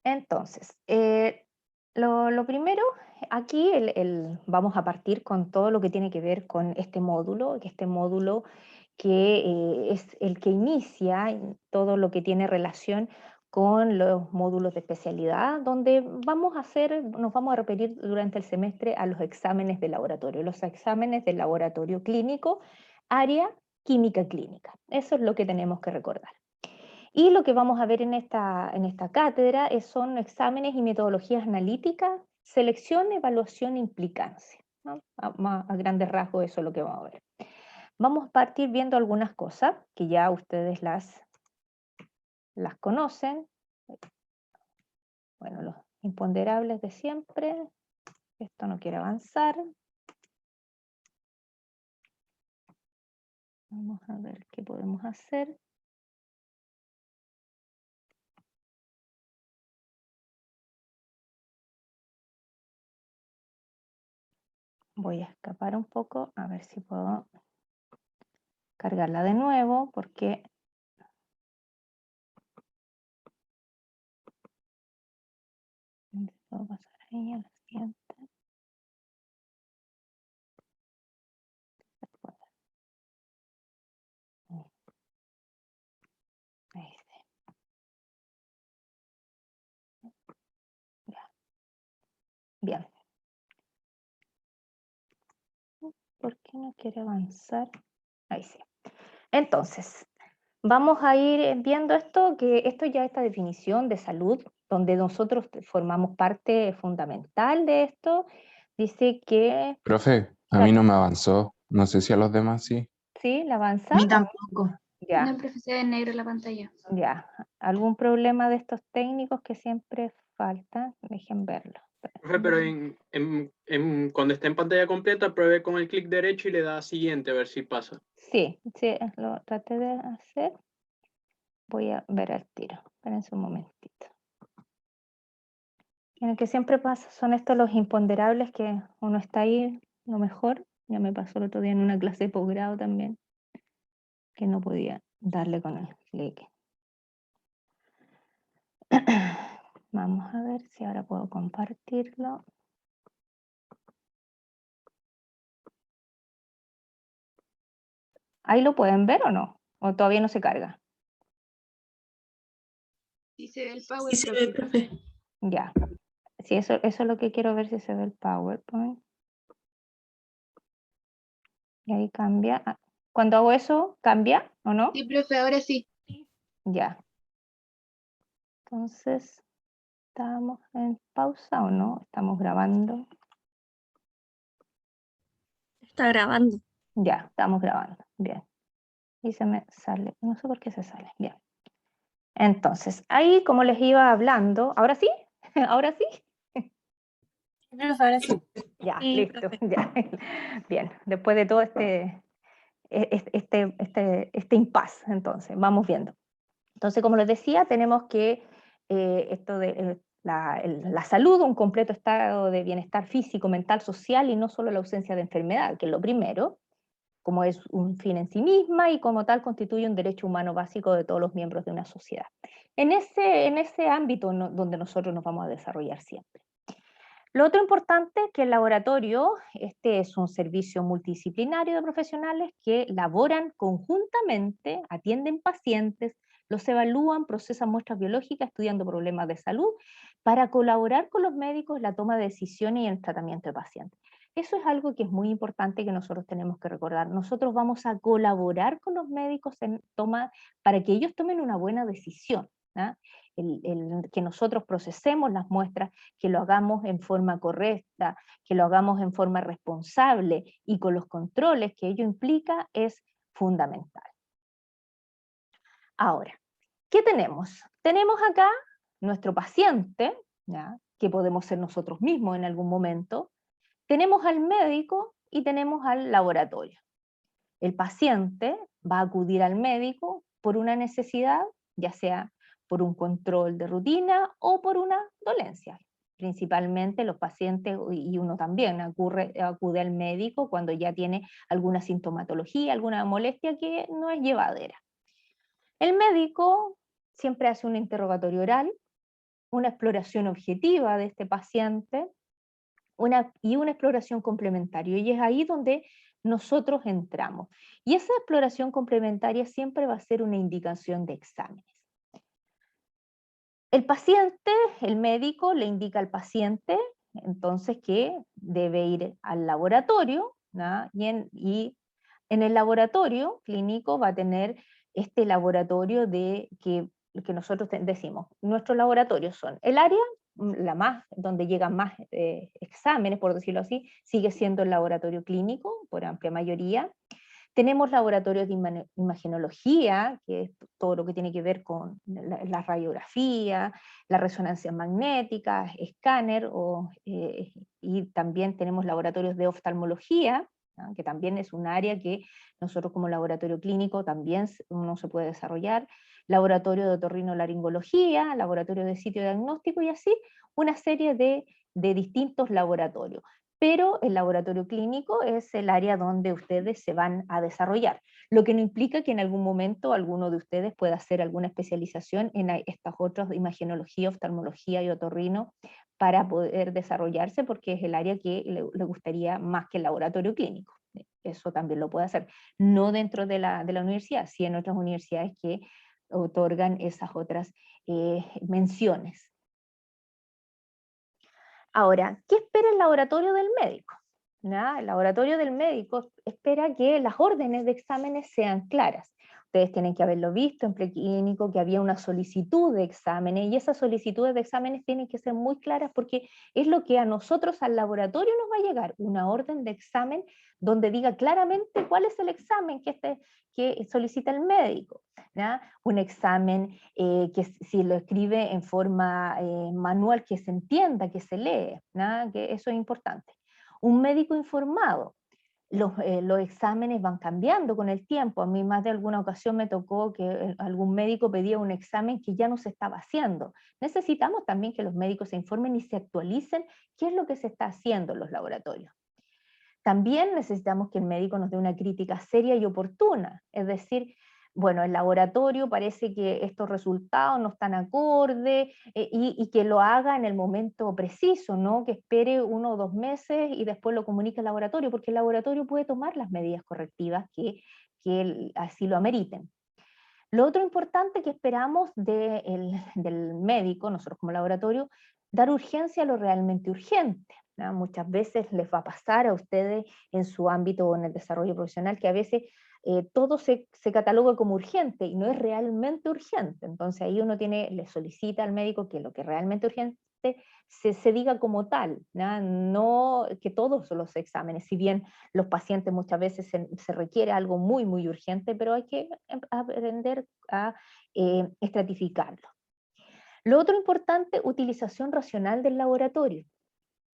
Entonces, lo primero, aquí vamos a partir con todo lo que tiene que ver con este módulo, que es el que inicia en todo lo que tiene relación con los módulos de especialidad, donde nos vamos a referir durante el semestre a los exámenes de laboratorio, los exámenes de laboratorio clínico, área química clínica. Eso es lo que tenemos que recordar. Y lo que vamos a ver en esta cátedra son exámenes y metodologías analíticas, selección, evaluación e implicancia, ¿no? A grandes rasgos eso es lo que vamos a ver. Vamos a partir viendo algunas cosas que ya ustedes las conocen. Bueno, los imponderables de siempre. Esto no quiere avanzar. Vamos a ver qué podemos hacer. Voy a escapar un poco, a ver si puedo cargarla de nuevo, porque puedo pasar ahí a la siguiente. Ahí sí. Ya. Bien. ¿Por qué no quiere avanzar? Ahí sí. Entonces, vamos a ir viendo esta definición de salud, donde nosotros formamos parte fundamental de esto, dice que, Profe, a mí no me avanzó. No sé si a los demás sí. ¿sí? ¿La A avanza? mí tampoco. Ya, No, profe, se ve en negro la pantalla. ya. ¿Algún problema de estos técnicos que siempre falta? Dejen verlo. Profe, pero cuando esté en pantalla completa, pruebe con el clic derecho y le da a siguiente a ver si pasa. Sí, sí, lo traté de hacer. Voy a ver al tiro. Espérense un momentito. En el que siempre pasa, son estos los imponderables que uno está ahí, lo mejor. Ya me pasó el otro día en una clase de posgrado también, que no podía darle con el clic. Vamos a ver si ahora puedo compartirlo. ¿Ahí lo pueden ver o no? ¿O todavía no se carga? Sí, se ve el power, Sí se ve, profe. Ya. Sí, eso es lo que quiero ver, si se ve el PowerPoint. Y ahí cambia. Cuando hago eso, ¿cambia o no? Sí, profe, ahora sí. Ya. Entonces, ¿estamos en pausa o no? Estamos grabando. Está grabando. Ya, estamos grabando. Bien. Y se me sale. No sé por qué se sale. Bien. Entonces, ahí como les iba hablando, ¿ahora sí? ¿Ahora sí? Profe, ahora sí. Ya, Sí, listo. profe. Ya. Bien, después de todo este impasse, entonces, vamos viendo. Entonces, como les decía, tenemos que esto de la salud, un completo estado de bienestar físico, mental, social y no solo la ausencia de enfermedad, que es lo primero, como es un fin en sí misma y como tal constituye un derecho humano básico de todos los miembros de una sociedad. En ese ámbito donde nosotros nos vamos a desarrollar siempre. Lo otro importante es que el laboratorio, este es un servicio multidisciplinario de profesionales que laboran conjuntamente, atienden pacientes, los evalúan, procesan muestras biológicas, estudiando problemas de salud, para colaborar con los médicos en la toma de decisiones y en el tratamiento de pacientes. Eso es algo que es muy importante que nosotros tenemos que recordar. Nosotros vamos a colaborar con los médicos para que ellos tomen una buena decisión, ¿no? Que nosotros procesemos las muestras, que lo hagamos en forma correcta, que lo hagamos en forma responsable y con los controles que ello implica es fundamental. Ahora, ¿qué tenemos? Tenemos acá nuestro paciente, ¿ya? Que podemos ser nosotros mismos en algún momento, tenemos al médico y tenemos al laboratorio. El paciente va a acudir al médico por una necesidad, ya sea por un control de rutina o por una dolencia. Principalmente los pacientes, y uno también acude al médico cuando ya tiene alguna sintomatología, alguna molestia que no es llevadera. El médico siempre hace un interrogatorio oral, una exploración objetiva de este paciente y una exploración complementaria. Y es ahí donde nosotros entramos. Y esa exploración complementaria siempre va a ser una indicación de exámenes. El paciente, el médico le indica al paciente entonces que debe ir al laboratorio, ¿no? Y en el laboratorio clínico va a tener este laboratorio que nosotros decimos. Nuestros laboratorios son el área, donde llegan más exámenes, por decirlo así, sigue siendo el laboratorio clínico, por amplia mayoría. Tenemos laboratorios de imagenología, que es todo lo que tiene que ver con la radiografía, la resonancia magnética, escáner, y también tenemos laboratorios de oftalmología, ¿no? Que también es un área que nosotros como laboratorio clínico también uno se puede desarrollar, laboratorio de otorrinolaringología, laboratorio de sitio diagnóstico y así una serie de distintos laboratorios. Pero el laboratorio clínico es el área donde ustedes se van a desarrollar, lo que no implica que en algún momento alguno de ustedes pueda hacer alguna especialización en estas otras, imagenología, oftalmología y otorrino, para poder desarrollarse, porque es el área que le gustaría más que el laboratorio clínico. Eso también lo puede hacer, no dentro de la universidad, sí en otras universidades que otorgan esas otras menciones. Ahora, ¿qué espera el laboratorio del médico? ¿No? El laboratorio del médico espera que las órdenes de exámenes sean claras. Ustedes tienen que haberlo visto en preclínico, que había una solicitud de exámenes, y esas solicitudes de exámenes tienen que ser muy claras porque es lo que a nosotros, al laboratorio, nos va a llegar, una orden de examen donde diga claramente cuál es el examen que solicita el médico, ¿no? Un examen que si lo escribe en forma manual, que se entienda, que se lee, ¿no? Que eso es importante. Un médico informado. Los exámenes van cambiando con el tiempo. A mí más de alguna ocasión me tocó que algún médico pedía un examen que ya no se estaba haciendo. Necesitamos también que los médicos se informen y se actualicen qué es lo que se está haciendo en los laboratorios. También necesitamos que el médico nos dé una crítica seria y oportuna, es decir, bueno, el laboratorio parece que estos resultados no están acorde, y que lo haga en el momento preciso, no que espere 1 o 2 meses y después lo comunique al laboratorio, porque el laboratorio puede tomar las medidas correctivas que así lo ameriten. Lo otro importante que esperamos del médico, nosotros como laboratorio, dar urgencia a lo realmente urgente, ¿no? Muchas veces les va a pasar a ustedes en su ámbito o en el desarrollo profesional que a veces todo se cataloga como urgente y no es realmente urgente. Entonces ahí uno le solicita al médico que lo que es realmente urgente se diga como tal, ¿no? No que todos los exámenes, si bien los pacientes muchas veces se requiere algo muy, muy urgente, pero hay que aprender a estratificarlo. Lo otro importante, utilización racional del laboratorio.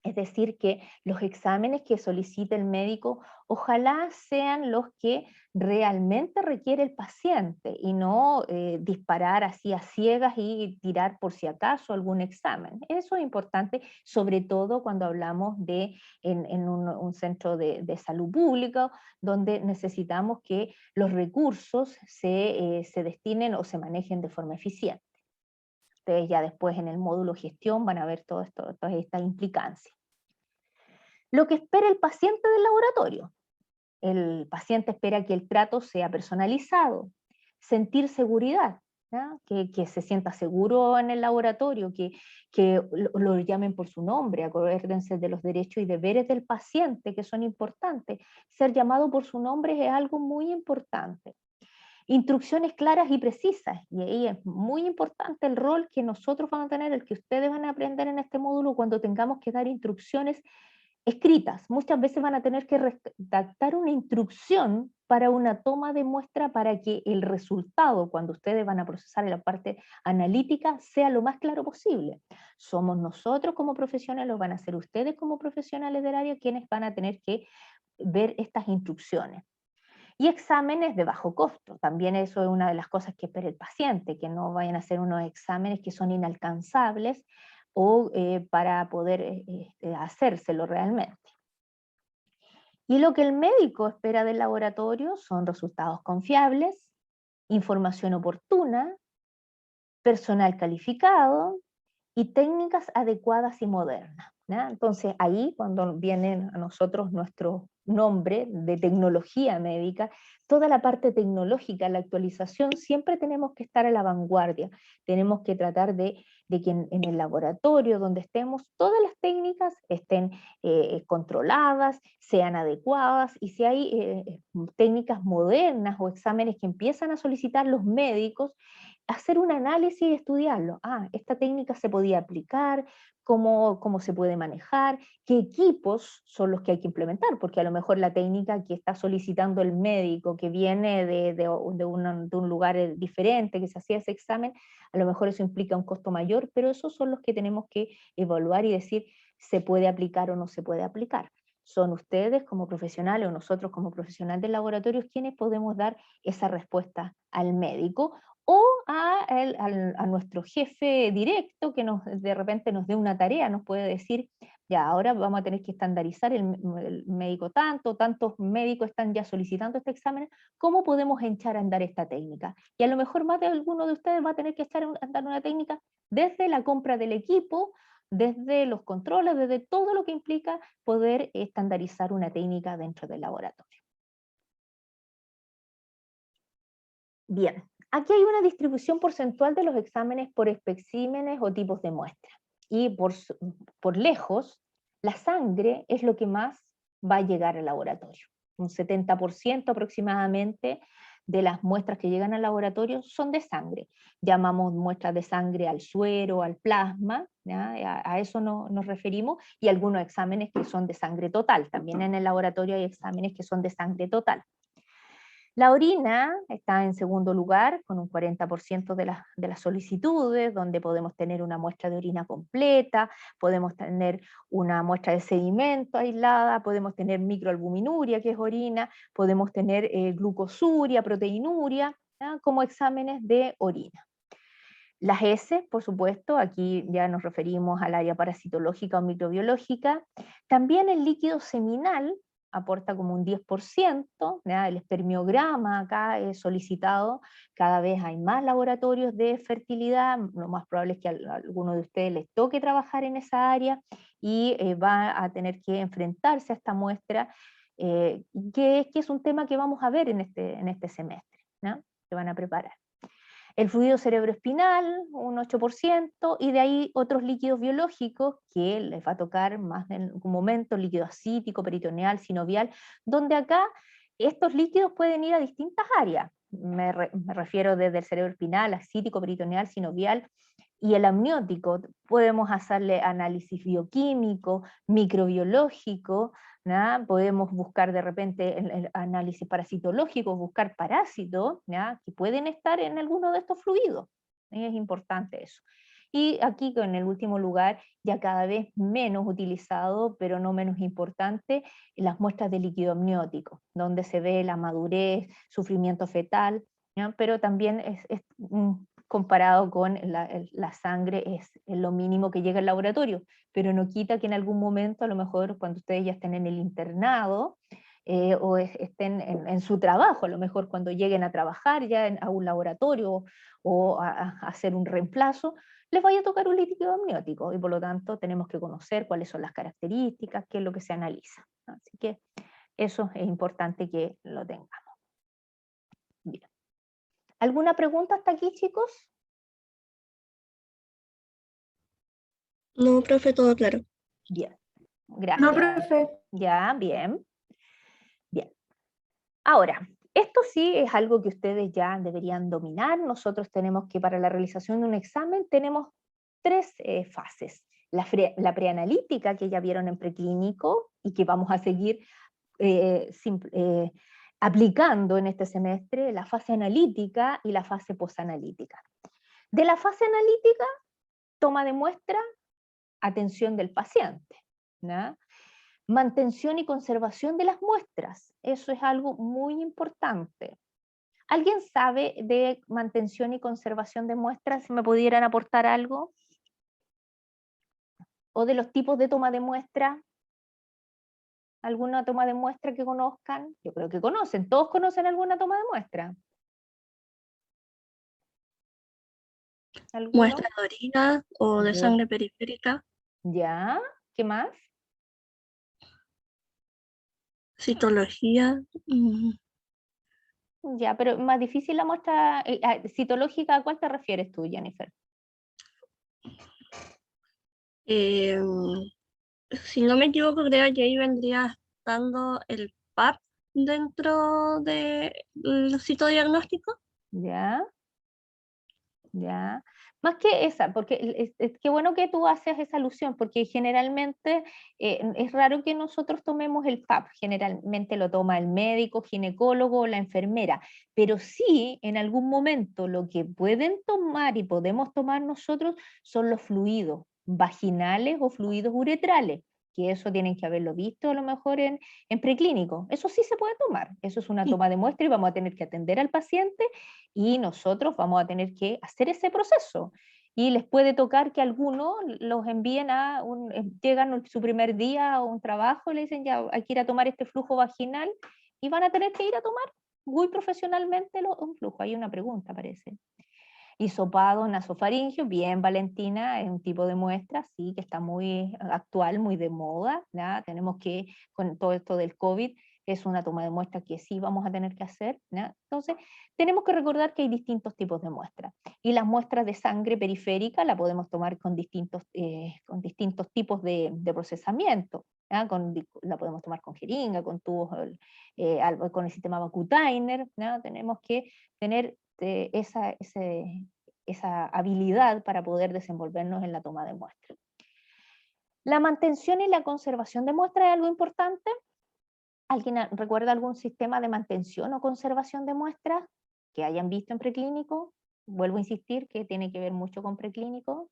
Es decir, que los exámenes que solicite el médico ojalá sean los que realmente requiere el paciente y no disparar así a ciegas y tirar por si acaso algún examen. Eso es importante, sobre todo cuando hablamos en un centro de salud pública, donde necesitamos que los recursos se destinen o se manejen de forma eficiente. Ustedes ya después en el módulo gestión van a ver todas estas implicancias. Lo que espera el paciente del laboratorio. El paciente espera que el trato sea personalizado, sentir seguridad, ¿no? Que se sienta seguro en el laboratorio, que lo llamen por su nombre, acuérdense de los derechos y deberes del paciente que son importantes. Ser llamado por su nombre es algo muy importante. Instrucciones claras y precisas, y ahí es muy importante el rol que nosotros vamos a tener, el que ustedes van a aprender en este módulo cuando tengamos que dar instrucciones escritas. Muchas veces van a tener que redactar una instrucción para una toma de muestra para que el resultado, cuando ustedes van a procesar en la parte analítica, sea lo más claro posible. Somos nosotros como profesionales, o van a ser ustedes como profesionales del área quienes van a tener que ver estas instrucciones. Y exámenes de bajo costo. También eso es una de las cosas que espera el paciente, que no vayan a hacer unos exámenes que son inalcanzables o para poder hacérselo realmente. Y lo que el médico espera del laboratorio son resultados confiables, información oportuna, personal calificado y técnicas adecuadas y modernas, ¿ya? Entonces ahí cuando vienen a nosotros nuestro nombre de tecnología médica, toda la parte tecnológica, la actualización, siempre tenemos que estar a la vanguardia, tenemos que tratar de que en el laboratorio donde estemos, todas las técnicas estén controladas, sean adecuadas, y si hay técnicas modernas o exámenes que empiezan a solicitar los médicos, hacer un análisis y estudiarlo. Ah, esta técnica se podía aplicar, cómo se puede manejar, qué equipos son los que hay que implementar, porque a lo mejor la técnica que está solicitando el médico, que viene de un lugar diferente, que se hacía ese examen, a lo mejor eso implica un costo mayor, pero esos son los que tenemos que evaluar y decir, ¿se puede aplicar o no se puede aplicar? Son ustedes como profesionales o nosotros como profesionales del laboratorio quienes podemos dar esa respuesta al médico o a nuestro jefe directo que de repente nos dé una tarea, nos puede decir, ya, ahora vamos a tener que estandarizar el médico tantos médicos están ya solicitando este examen, ¿cómo podemos echar a andar esta técnica? Y a lo mejor más de alguno de ustedes va a tener que echar a andar una técnica desde la compra del equipo, desde los controles, desde todo lo que implica poder estandarizar una técnica dentro del laboratorio. Bien, aquí hay una distribución porcentual de los exámenes por especímenes o tipos de muestra. Y por lejos, la sangre es lo que más va a llegar al laboratorio. Un 70% aproximadamente de las muestras que llegan al laboratorio son de sangre. Llamamos muestras de sangre al suero, al plasma, ¿ya? A eso nos referimos, y algunos exámenes que son de sangre total. También en el laboratorio hay exámenes que son de sangre total. La orina está en segundo lugar, con un 40% de las solicitudes, donde podemos tener una muestra de orina completa, podemos tener una muestra de sedimento aislada, podemos tener microalbuminuria, que es orina, podemos tener glucosuria, proteinuria, ¿ya? Como exámenes de orina. Las S, por supuesto, aquí ya nos referimos al área parasitológica o microbiológica. También el líquido seminal aporta como un 10%, ¿ya? El espermiograma acá es solicitado, cada vez hay más laboratorios de fertilidad, lo más probable es que a alguno de ustedes les toque trabajar en esa área y va a tener que enfrentarse a esta muestra, que es un tema que vamos a ver en este semestre, ¿no? Se van a preparar. El fluido cerebroespinal, un 8%, y de ahí otros líquidos biológicos que les va a tocar más en algún momento, líquido acítico, peritoneal, sinovial, donde acá estos líquidos pueden ir a distintas áreas. Me refiero desde el cerebroespinal, acítico, peritoneal, sinovial, y el amniótico. Podemos hacerle análisis bioquímico, microbiológico, ¿ya? Podemos buscar de repente el análisis parasitológico, buscar parásitos, ¿ya? Que pueden estar en alguno de estos fluidos. Es importante eso. Y aquí en el último lugar, ya cada vez menos utilizado, pero no menos importante, las muestras de líquido amniótico, donde se ve la madurez, sufrimiento fetal, ¿ya? Pero también es comparado con la sangre, es lo mínimo que llega al laboratorio, pero no quita que en algún momento, a lo mejor cuando ustedes ya estén en el internado, o estén en su trabajo, a lo mejor cuando lleguen a trabajar ya a un laboratorio o a hacer un reemplazo, les vaya a tocar un líquido amniótico, y por lo tanto tenemos que conocer cuáles son las características, qué es lo que se analiza. Así que eso es importante que lo tengamos. Bien. ¿Alguna pregunta hasta aquí, chicos? No, profe, todo claro. Bien, gracias. No, profe. Ya, bien. Bien. Ahora, esto sí es algo que ustedes ya deberían dominar. Nosotros tenemos que, para la realización de un examen, tenemos tres fases. La preanalítica, que ya vieron en preclínico y que vamos a seguir aplicando en este semestre, la fase analítica y la fase posanalítica. De la fase analítica, toma de muestra, atención del paciente, ¿no? Mantención y conservación de las muestras, eso es algo muy importante. ¿Alguien sabe de mantención y conservación de muestras? Si me pudieran aportar algo. ¿O de los tipos de toma de muestra? ¿Alguna toma de muestra que conozcan? Yo creo que conocen, todos conocen alguna toma de muestra. ¿Alguno? Muestra de orina o de Ya. sangre periférica, ¿Ya? ¿Qué más? citología, Ya, pero más difícil la muestra citológica, ¿a cuál te refieres tú, Jennifer? si no me equivoco, creo que ahí vendría estando el PAP dentro del citodiagnóstico. ¿Ya? ¿Ya? Más que esa, porque qué bueno que tú haces esa alusión, porque generalmente es raro que nosotros tomemos el PAP, generalmente lo toma el médico, ginecólogo o la enfermera, pero sí en algún momento lo que pueden tomar y podemos tomar nosotros son los fluidos vaginales o fluidos uretrales, que eso tienen que haberlo visto a lo mejor en preclínico. Eso sí se puede tomar, eso es una toma de muestra y vamos a tener que atender al paciente y nosotros vamos a tener que hacer ese proceso. Y les puede tocar que algunos los envíen llegan su primer día a un trabajo y le dicen ya hay que ir a tomar este flujo vaginal y van a tener que ir a tomar muy profesionalmente un flujo. Hay una pregunta, parece. Hisopado nasofaringio, bien Valentina, es un tipo de muestra, sí, que está muy actual, muy de moda, ¿ya? Tenemos que, con todo esto del COVID, es una toma de muestra que sí vamos a tener que hacer, ¿ya? Entonces, tenemos que recordar que hay distintos tipos de muestras, y las muestras de sangre periférica la podemos tomar con distintos tipos de procesamiento, ¿ya? La podemos tomar con jeringa, con tubos, con el sistema Vacutainer, ¿ya? Tenemos que tener esa habilidad para poder desenvolvernos en la toma de muestras. La mantención y la conservación de muestras es algo importante. ¿Alguien recuerda algún sistema de mantención o conservación de muestras que hayan visto en preclínico? Vuelvo a insistir que tiene que ver mucho con preclínico.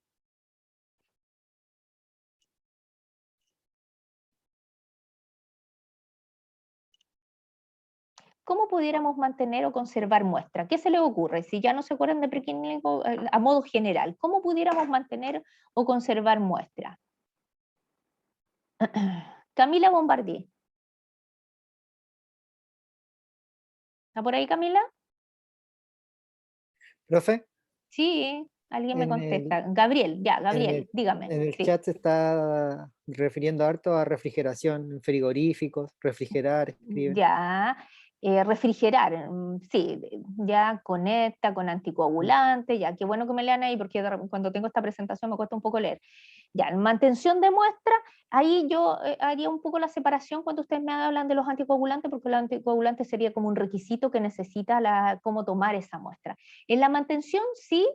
¿Cómo pudiéramos mantener o conservar muestras? ¿Qué se les ocurre? Si ya no se acuerdan de preclínico a modo general, ¿cómo pudiéramos mantener o conservar muestras? Camila Bombardier. ¿Está por ahí, Camila? Profe, Sí, alguien me en el, contesta. Gabriel, ya, en Gabriel, el, dígame. en el Sí. chat se está refiriendo harto a refrigeración, en frigoríficos, refrigerar, escriben. Ya, refrigerar, sí, ya conecta con anticoagulante, ya, qué bueno que me lean ahí porque cuando tengo esta presentación me cuesta un poco leer. Ya, en mantención de muestra, ahí yo haría un poco la separación cuando ustedes me hablan de los anticoagulantes, porque los anticoagulantes sería como un requisito que necesita cómo tomar esa muestra. En la mantención, sí,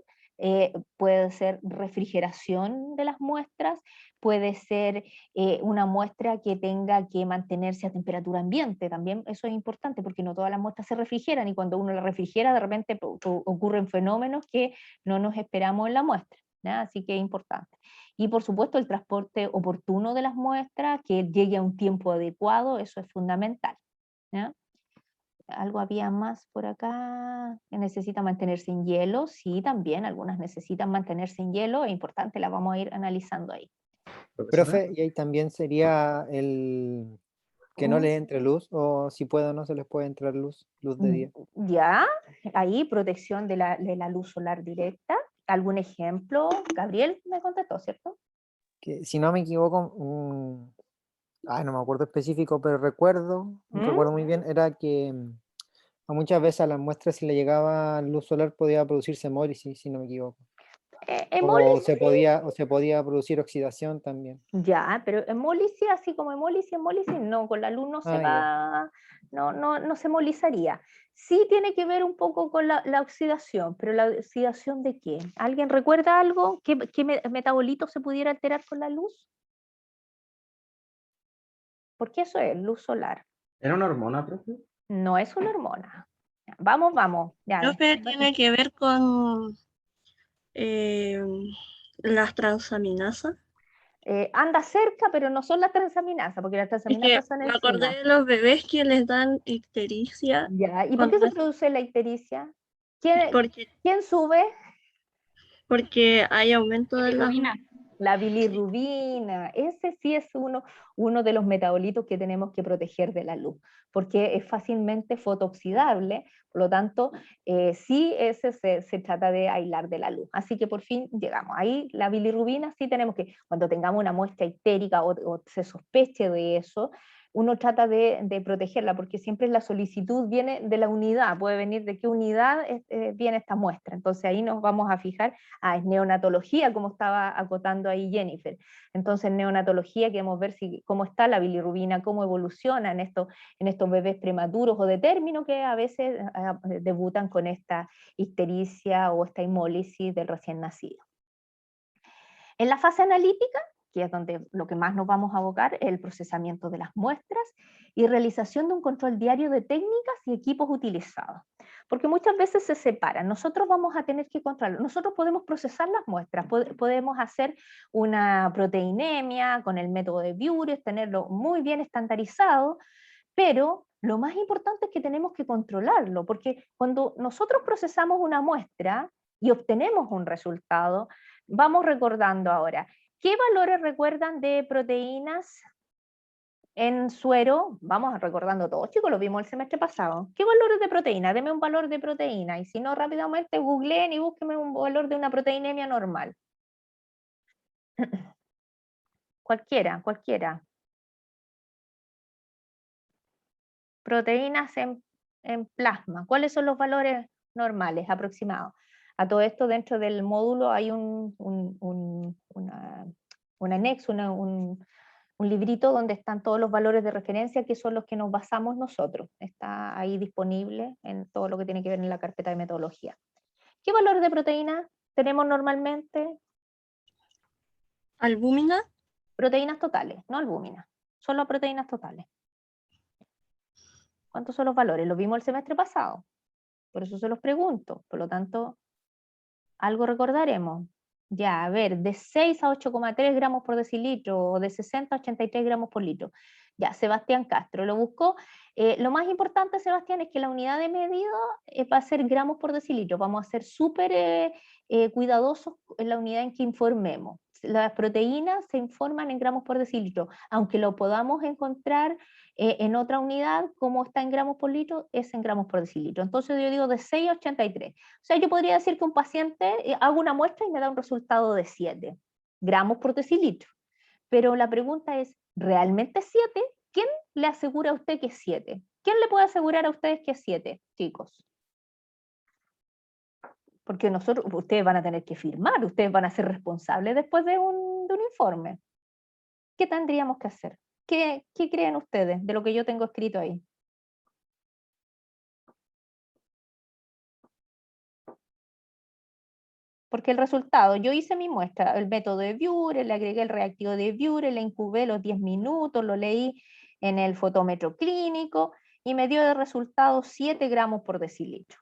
puede ser refrigeración de las muestras, puede ser una muestra que tenga que mantenerse a temperatura ambiente, también eso es importante porque no todas las muestras se refrigeran y cuando uno la refrigera de repente ocurren fenómenos que no nos esperamos en la muestra, ¿ya? Así que es importante. Y por supuesto el transporte oportuno de las muestras, que llegue a un tiempo adecuado, eso es fundamental, ¿ya? Algo había más por acá, que necesita mantenerse en hielo, sí, también, algunas necesitan mantenerse en hielo, es importante, la vamos a ir analizando ahí. Profe, y ahí también sería el que no les entre luz, o si puede o no se les puede entrar luz de día. Ya, ahí protección de la luz solar directa. ¿Algún ejemplo? Gabriel me contestó, ¿cierto? Que, si no me equivoco, no me acuerdo específico, pero recuerdo muy bien, era que a muchas veces a las muestras si le llegaba luz solar podía producirse hemólisis, si no me equivoco. O se podía producir oxidación también. Ya, pero hemólisis, así como hemólisis, no, con la luz no se va, no se hemolizaría. Sí tiene que ver un poco con la oxidación, pero ¿la oxidación de qué? ¿Alguien recuerda algo? ¿Qué metabolito se pudiera alterar con la luz? Porque eso es luz solar. ¿Era una hormona, profe? No es una hormona. Vamos. Ya. Profe, tiene que ver con las transaminasas. Anda cerca, pero no son las transaminasas, porque las Es que transaminasas son me acordé enzimas. de los bebés que les dan ictericia. Ya, ¿y por qué se produce la ictericia? Porque, ¿Quién sube? porque hay aumento de la... Hemoglobina. La bilirrubina, ese sí es uno de los metabolitos que tenemos que proteger de la luz, porque es fácilmente fotooxidable, por lo tanto, sí ese se trata de aislar de la luz. Así que por fin llegamos. Ahí la bilirrubina sí tenemos que, cuando tengamos una muestra ictérica o se sospeche de eso, uno trata de protegerla, porque siempre la solicitud viene de la unidad, puede venir de qué unidad viene esta muestra. Entonces ahí nos vamos a fijar, es neonatología, como estaba acotando ahí Jennifer. Entonces en neonatología queremos ver cómo está la bilirrubina, cómo evoluciona en estos bebés prematuros o de término que a veces debutan con esta ictericia o esta hemólisis del recién nacido. En la fase analítica, que es donde lo que más nos vamos a abocar, es el procesamiento de las muestras y realización de un control diario de técnicas y equipos utilizados. Porque muchas veces se separan, nosotros vamos a tener que controlar, nosotros podemos procesar las muestras, podemos hacer una proteinemia con el método de Buret, tenerlo muy bien estandarizado, pero lo más importante es que tenemos que controlarlo, porque cuando nosotros procesamos una muestra y obtenemos un resultado, vamos recordando ahora, ¿qué valores recuerdan de proteínas en suero? Vamos recordando todos, chicos, lo vimos el semestre pasado. ¿Qué valores de proteína? Deme un valor de proteína, y si no, rápidamente googleen y búsquenme un valor de una proteinemia normal. Cualquiera. Proteínas en plasma, ¿cuáles son los valores normales aproximados? A todo esto, dentro del módulo hay un anexo, un librito donde están todos los valores de referencia, que son los que nos basamos nosotros. Está ahí disponible en todo lo que tiene que ver en la carpeta de metodología. ¿Qué valores de proteína tenemos normalmente? ¿Albúmina? Proteínas totales, no albúmina, solo proteínas totales. ¿Cuántos son los valores? Lo vimos el semestre pasado, por eso se los pregunto. Por lo tanto, algo recordaremos. Ya, a ver, de 6 a 8,3 gramos por decilitro, o de 60 a 83 gramos por litro. Ya, Sebastián Castro lo buscó. Lo más importante, Sebastián, es que la unidad de medida va a ser gramos por decilitro. Vamos a ser súper cuidadosos en la unidad en que informemos. Las proteínas se informan en gramos por decilitro, aunque lo podamos encontrar en otra unidad, como está en gramos por litro, es en gramos por decilitro. Entonces yo digo de 6 a 83. O sea, yo podría decir que un paciente hago una muestra y me da un resultado de 7 gramos por decilitro. Pero la pregunta es, ¿realmente 7? ¿Quién le asegura a usted que es 7? ¿Quién le puede asegurar a ustedes que es 7, chicos? Porque ustedes van a tener que firmar, ustedes van a ser responsables después de un informe. ¿Qué tendríamos que hacer? ¿Qué creen ustedes de lo que yo tengo escrito ahí? Porque el resultado, yo hice mi muestra, el método de Buret, le agregué el reactivo de Buret, le incubé los 10 minutos, lo leí en el fotómetro clínico y me dio de resultado 7 gramos por decilitro.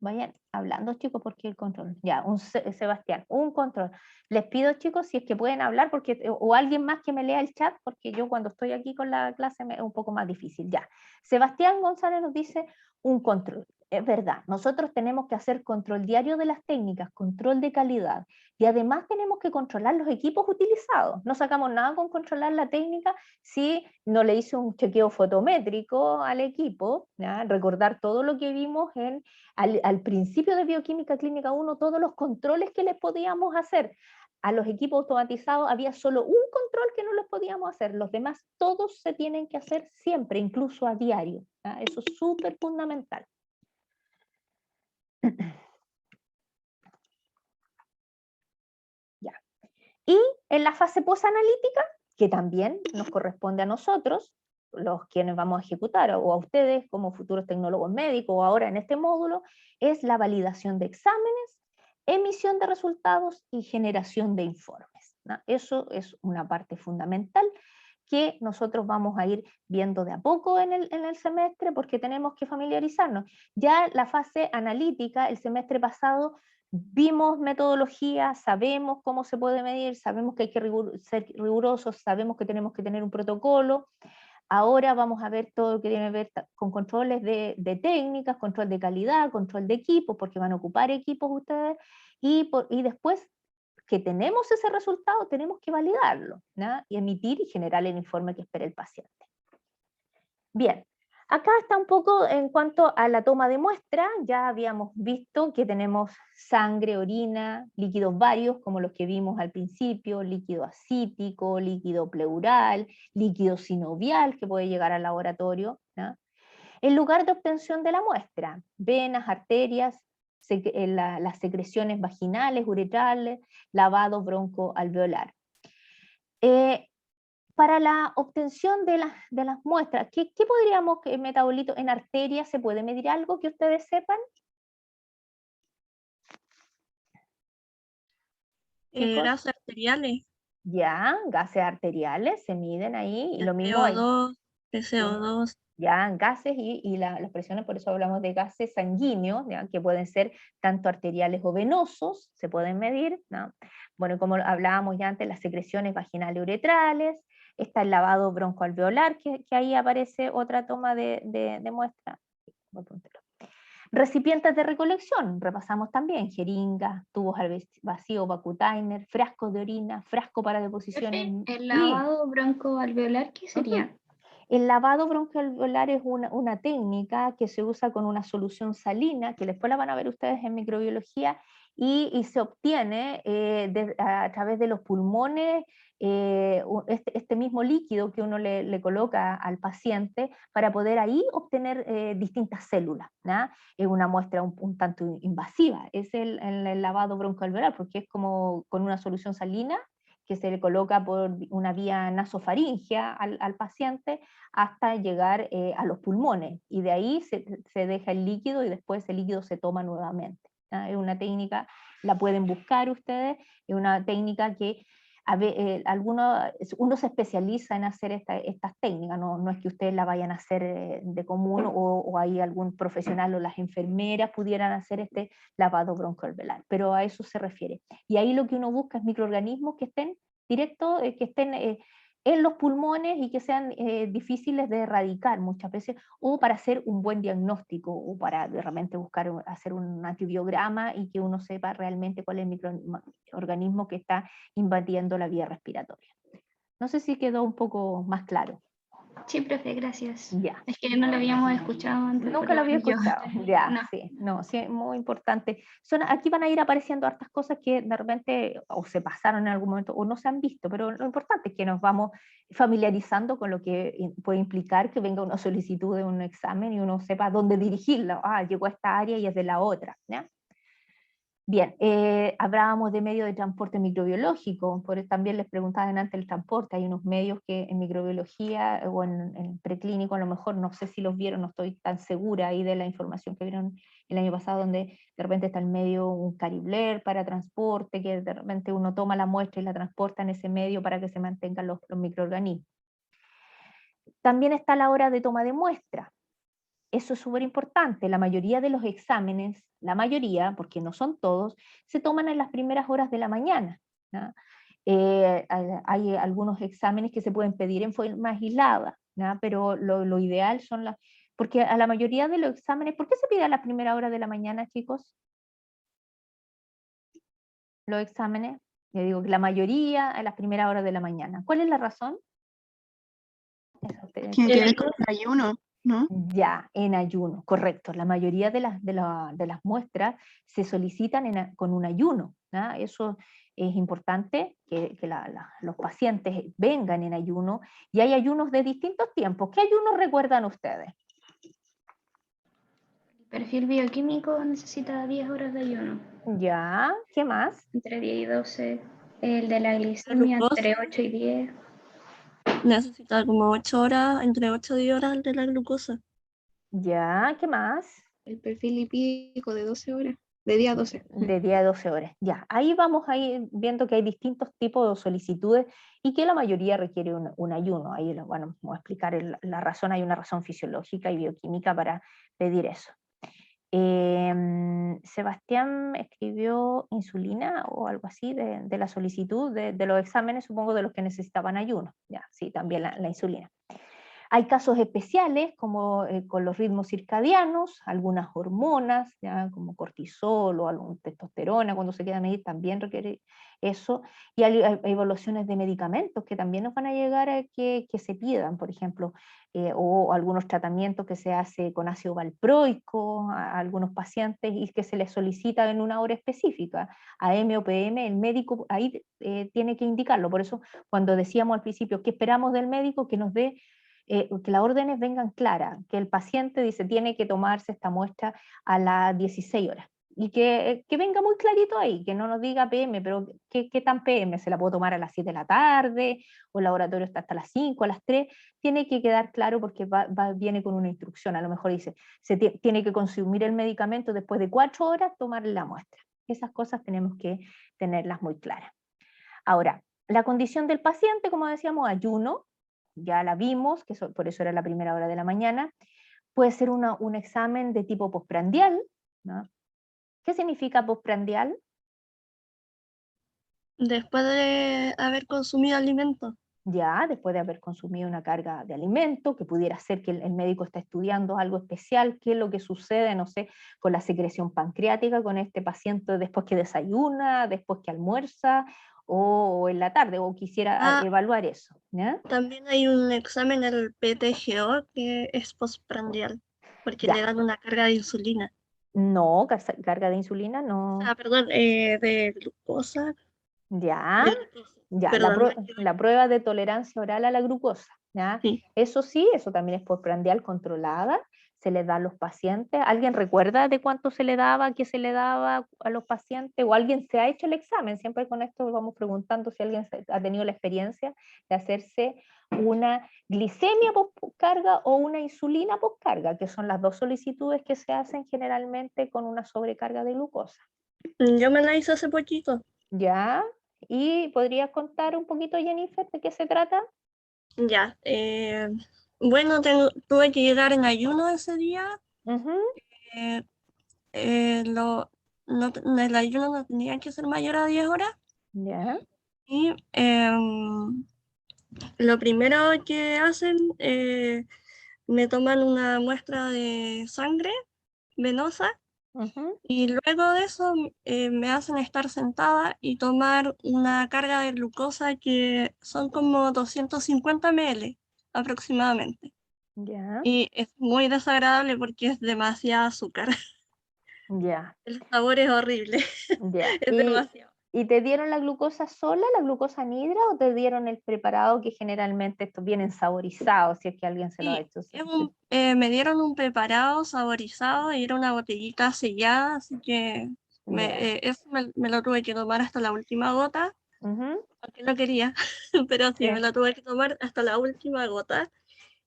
Vayan hablando, chicos, porque el control. Ya, Sebastián, un control. Les pido, chicos, si es que pueden hablar, o alguien más que me lea el chat, porque yo cuando estoy aquí con la clase es un poco más difícil. Ya, Sebastián González nos dice un control. Es verdad, nosotros tenemos que hacer control diario de las técnicas, control de calidad, y además tenemos que controlar los equipos utilizados. No sacamos nada con controlar la técnica si no le hice un chequeo fotométrico al equipo, ¿ya? Recordar todo lo que vimos al principio de Bioquímica Clínica 1, todos los controles que les podíamos hacer. A los equipos automatizados había solo un control que no los podíamos hacer, los demás todos se tienen que hacer siempre, incluso a diario, ¿ya? Eso es súper fundamental. Ya. Y en la fase posanalítica, que también nos corresponde a nosotros, los quienes vamos a ejecutar, o a ustedes como futuros tecnólogos médicos, o ahora en este módulo, es la validación de exámenes, emisión de resultados y generación de informes, ¿no? Eso es una parte fundamental que nosotros vamos a ir viendo de a poco en el semestre, porque tenemos que familiarizarnos. Ya la fase analítica, el semestre pasado, vimos metodología, sabemos cómo se puede medir, sabemos que hay que ser rigurosos, sabemos que tenemos que tener un protocolo. Ahora vamos a ver todo lo que tiene que ver con controles de técnicas, control de calidad, control de equipos, porque van a ocupar equipos ustedes, y después que tenemos ese resultado, tenemos que validarlo, ¿no? Y emitir y generar el informe que espera el paciente. Bien, acá está un poco en cuanto a la toma de muestra. Ya habíamos visto que tenemos sangre, orina, líquidos varios, como los que vimos al principio, líquido ascítico, líquido pleural, líquido sinovial, que puede llegar al laboratorio, ¿no? El lugar de obtención de la muestra: venas, arterias, las secreciones vaginales, uretrales, lavado broncoalveolar. Para la obtención de las muestras, ¿qué podríamos, metabolito en arterias, se puede medir algo que ustedes sepan? Chicos. Gases arteriales, Ya, gases arteriales se miden ahí, y lo mismo hay. CO2, PCO2, Ya, gases y las presiones, por eso hablamos de gases sanguíneos, ¿ya? Que pueden ser tanto arteriales o venosos, se pueden medir, ¿no? Bueno, como hablábamos ya antes, las secreciones vaginales uretrales, está el lavado broncoalveolar, que ahí aparece otra toma de muestra. Recipientes de recolección, repasamos también: jeringas, tubos al vacío, vacutainer, frascos de orina, frasco para deposiciones. El lavado broncoalveolar, ¿qué sería? El lavado broncoalveolar es una técnica que se usa con una solución salina, que después la van a ver ustedes en microbiología, y se obtiene a través de los pulmones este mismo líquido que uno le coloca al paciente para poder ahí obtener distintas células, ¿no? Es una muestra un tanto invasiva, es el lavado broncoalveolar, porque es como con una solución salina que se le coloca por una vía nasofaringea al paciente hasta llegar a los pulmones, y de ahí se deja el líquido y después el líquido se toma nuevamente. Es una técnica, la pueden buscar ustedes, es una técnica que uno se especializa en hacer estas técnicas, no es que ustedes la vayan a hacer de común, o hay algún profesional o las enfermeras pudieran hacer este lavado broncoalveolar, pero a eso se refiere. Y ahí lo que uno busca es microorganismos que estén directos, que estén en los pulmones y que sean difíciles de erradicar muchas veces, o para hacer un buen diagnóstico, o para realmente buscar hacer un antibiograma y que uno sepa realmente cuál es el microorganismo que está invadiendo la vía respiratoria. No sé si quedó un poco más claro. Sí, profe, gracias. Ya. Es que no lo habíamos escuchado antes. Nunca pero lo había yo- escuchado. Ya, no. sí, no, sí, muy importante. Aquí van a ir apareciendo hartas cosas que de repente o se pasaron en algún momento o no se han visto, pero lo importante es que nos vamos familiarizando con lo que puede implicar que venga una solicitud de un examen y uno sepa dónde dirigirla. Llegó a esta área y es de la otra, ¿ya? Bien, hablábamos de medios de transporte microbiológico, también les preguntaban antes el transporte. Hay unos medios que en microbiología o en preclínico, a lo mejor, no sé si los vieron, no estoy tan segura ahí de la información que vieron el año pasado, donde de repente está el medio, un caribler para transporte, que de repente uno toma la muestra y la transporta en ese medio para que se mantengan los microorganismos. También está la hora de toma de muestra. Eso es súper importante. La mayoría de los exámenes, la mayoría, porque no son todos, se toman en las primeras horas de la mañana, ¿no? Hay algunos exámenes que se pueden pedir en forma aislada, ¿no? Pero lo ideal son porque a la mayoría de los exámenes, ¿por qué se pide a las primeras horas de la mañana, chicos? Los exámenes, yo digo que la mayoría a las primeras horas de la mañana. ¿Cuál es la razón? Tiene que ver con el ayuno, ¿no? Ya, en ayuno, correcto. La mayoría de las muestras se solicitan con un ayuno, ¿no? Eso es importante, que los pacientes vengan en ayuno, y hay ayunos de distintos tiempos. ¿Qué ayunos recuerdan ustedes? El perfil bioquímico necesita 10 horas de ayuno, Ya, ¿qué más? entre 10 y 12. El de la glicemia, glucosa. entre 8 y 10. Necesita como 8 horas, entre 8 y 10 horas el de la glucosa. Ya, ¿qué más? El perfil lipídico de 12 horas, de día a 12. De 10 a 12 horas. Ya, ahí vamos a ir viendo que hay distintos tipos de solicitudes y que la mayoría requiere un ayuno. Ahí, bueno, voy a explicar la razón. Hay una razón fisiológica y bioquímica para pedir eso. Sebastián escribió insulina o algo así de la solicitud de los exámenes, supongo de los que necesitaban ayuno. Ya, sí, también la insulina. Hay casos especiales como con los ritmos circadianos, algunas hormonas, ya, como cortisol o algún testosterona, cuando se queda a medir también requiere eso, y hay evaluaciones de medicamentos que también nos van a llegar a que se pidan, por ejemplo, o algunos tratamientos que se hace con ácido valproico a algunos pacientes y que se les solicita en una hora específica, AM o PM, el médico ahí tiene que indicarlo. Por eso cuando decíamos al principio que esperamos del médico que nos dé que las órdenes vengan claras, que el paciente dice tiene que tomarse esta muestra a las 16 horas. Y que venga muy clarito ahí, que no nos diga PM, pero ¿qué tan PM? ¿Se la puedo tomar a las 7 de la tarde? ¿O el laboratorio está hasta las 5, a las 3? Tiene que quedar claro porque viene con una instrucción. A lo mejor dice, tiene que consumir el medicamento después de 4 horas, tomar la muestra. Esas cosas tenemos que tenerlas muy claras. Ahora, la condición del paciente, como decíamos, ayuno, ya la vimos, que por eso era la primera hora de la mañana. Puede ser un examen de tipo postprandial, ¿no? ¿Qué significa postprandial? Después de haber consumido alimentos. Ya, después de haber consumido una carga de alimento, que pudiera ser que el médico está estudiando algo especial, qué es lo que sucede, no sé, con la secreción pancreática, con este paciente después que desayuna, después que almuerza, o en la tarde, o quisiera evaluar eso, ¿ya? También hay un examen, el PTGO, que es postprandial, porque Ya. le dan una carga de insulina. No, carga de insulina, no. Perdón, de glucosa. Ya, De glucosa. ya, Perdón, la prueba de tolerancia oral a la glucosa, ¿ya? sí. Eso sí, eso también es postprandial controlada, se le da a los pacientes. ¿Alguien recuerda de cuánto se le daba, qué se le daba a los pacientes? ¿O alguien se ha hecho el examen? Siempre con esto vamos preguntando si alguien ha tenido la experiencia de hacerse una glicemia postcarga o una insulina postcarga, que son las dos solicitudes que se hacen generalmente con una sobrecarga de glucosa. Yo me la hice hace poquito. ¿Ya? ¿Y podrías contar un poquito, Jennifer, de qué se trata? Ya. Bueno, tuve que llegar en ayuno ese día. Ujú. eh, el ayuno no tenía que ser mayor a 10 horas. Ya. Y lo primero que hacen, me toman una muestra de sangre venosa. Ujú. Y luego de eso me hacen estar sentada y tomar una carga de glucosa que son como 250 ml aproximadamente. Ya. Y es muy desagradable porque es demasiado azúcar. Ya. El sabor es horrible, Ya. es demasiado. ¿Y te dieron la glucosa sola, la glucosa anhidra, o te dieron el preparado que generalmente estos vienen saborizados, si es que alguien se lo ha Sí, hecho? me dieron un preparado saborizado y era una botellita sellada, así que Ya. eso me lo tuve que tomar hasta la última gota, Ujú. aunque no quería, pero sí, me Sí. lo tuve que tomar hasta la última gota.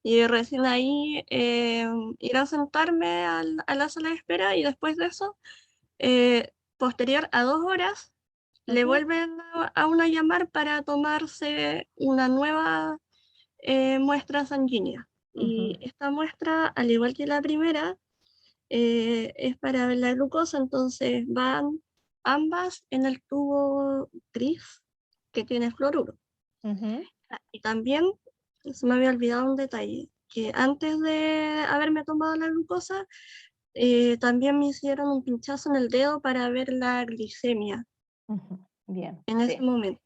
Y recién ahí ir a sentarme a la sala de espera y después de eso, posterior a 2 horas, le Ujú. vuelven a una llamar para tomarse una nueva muestra sanguínea. Y Ujú. esta muestra, al igual que la primera, es para ver la glucosa, entonces van ambas en el tubo gris que tiene fluoruro. Ujú. Y también se me había olvidado un detalle, que antes de haberme tomado la glucosa, también me hicieron un pinchazo en el dedo para ver la glicemia Ujú. Bien. en ese Sí. momento.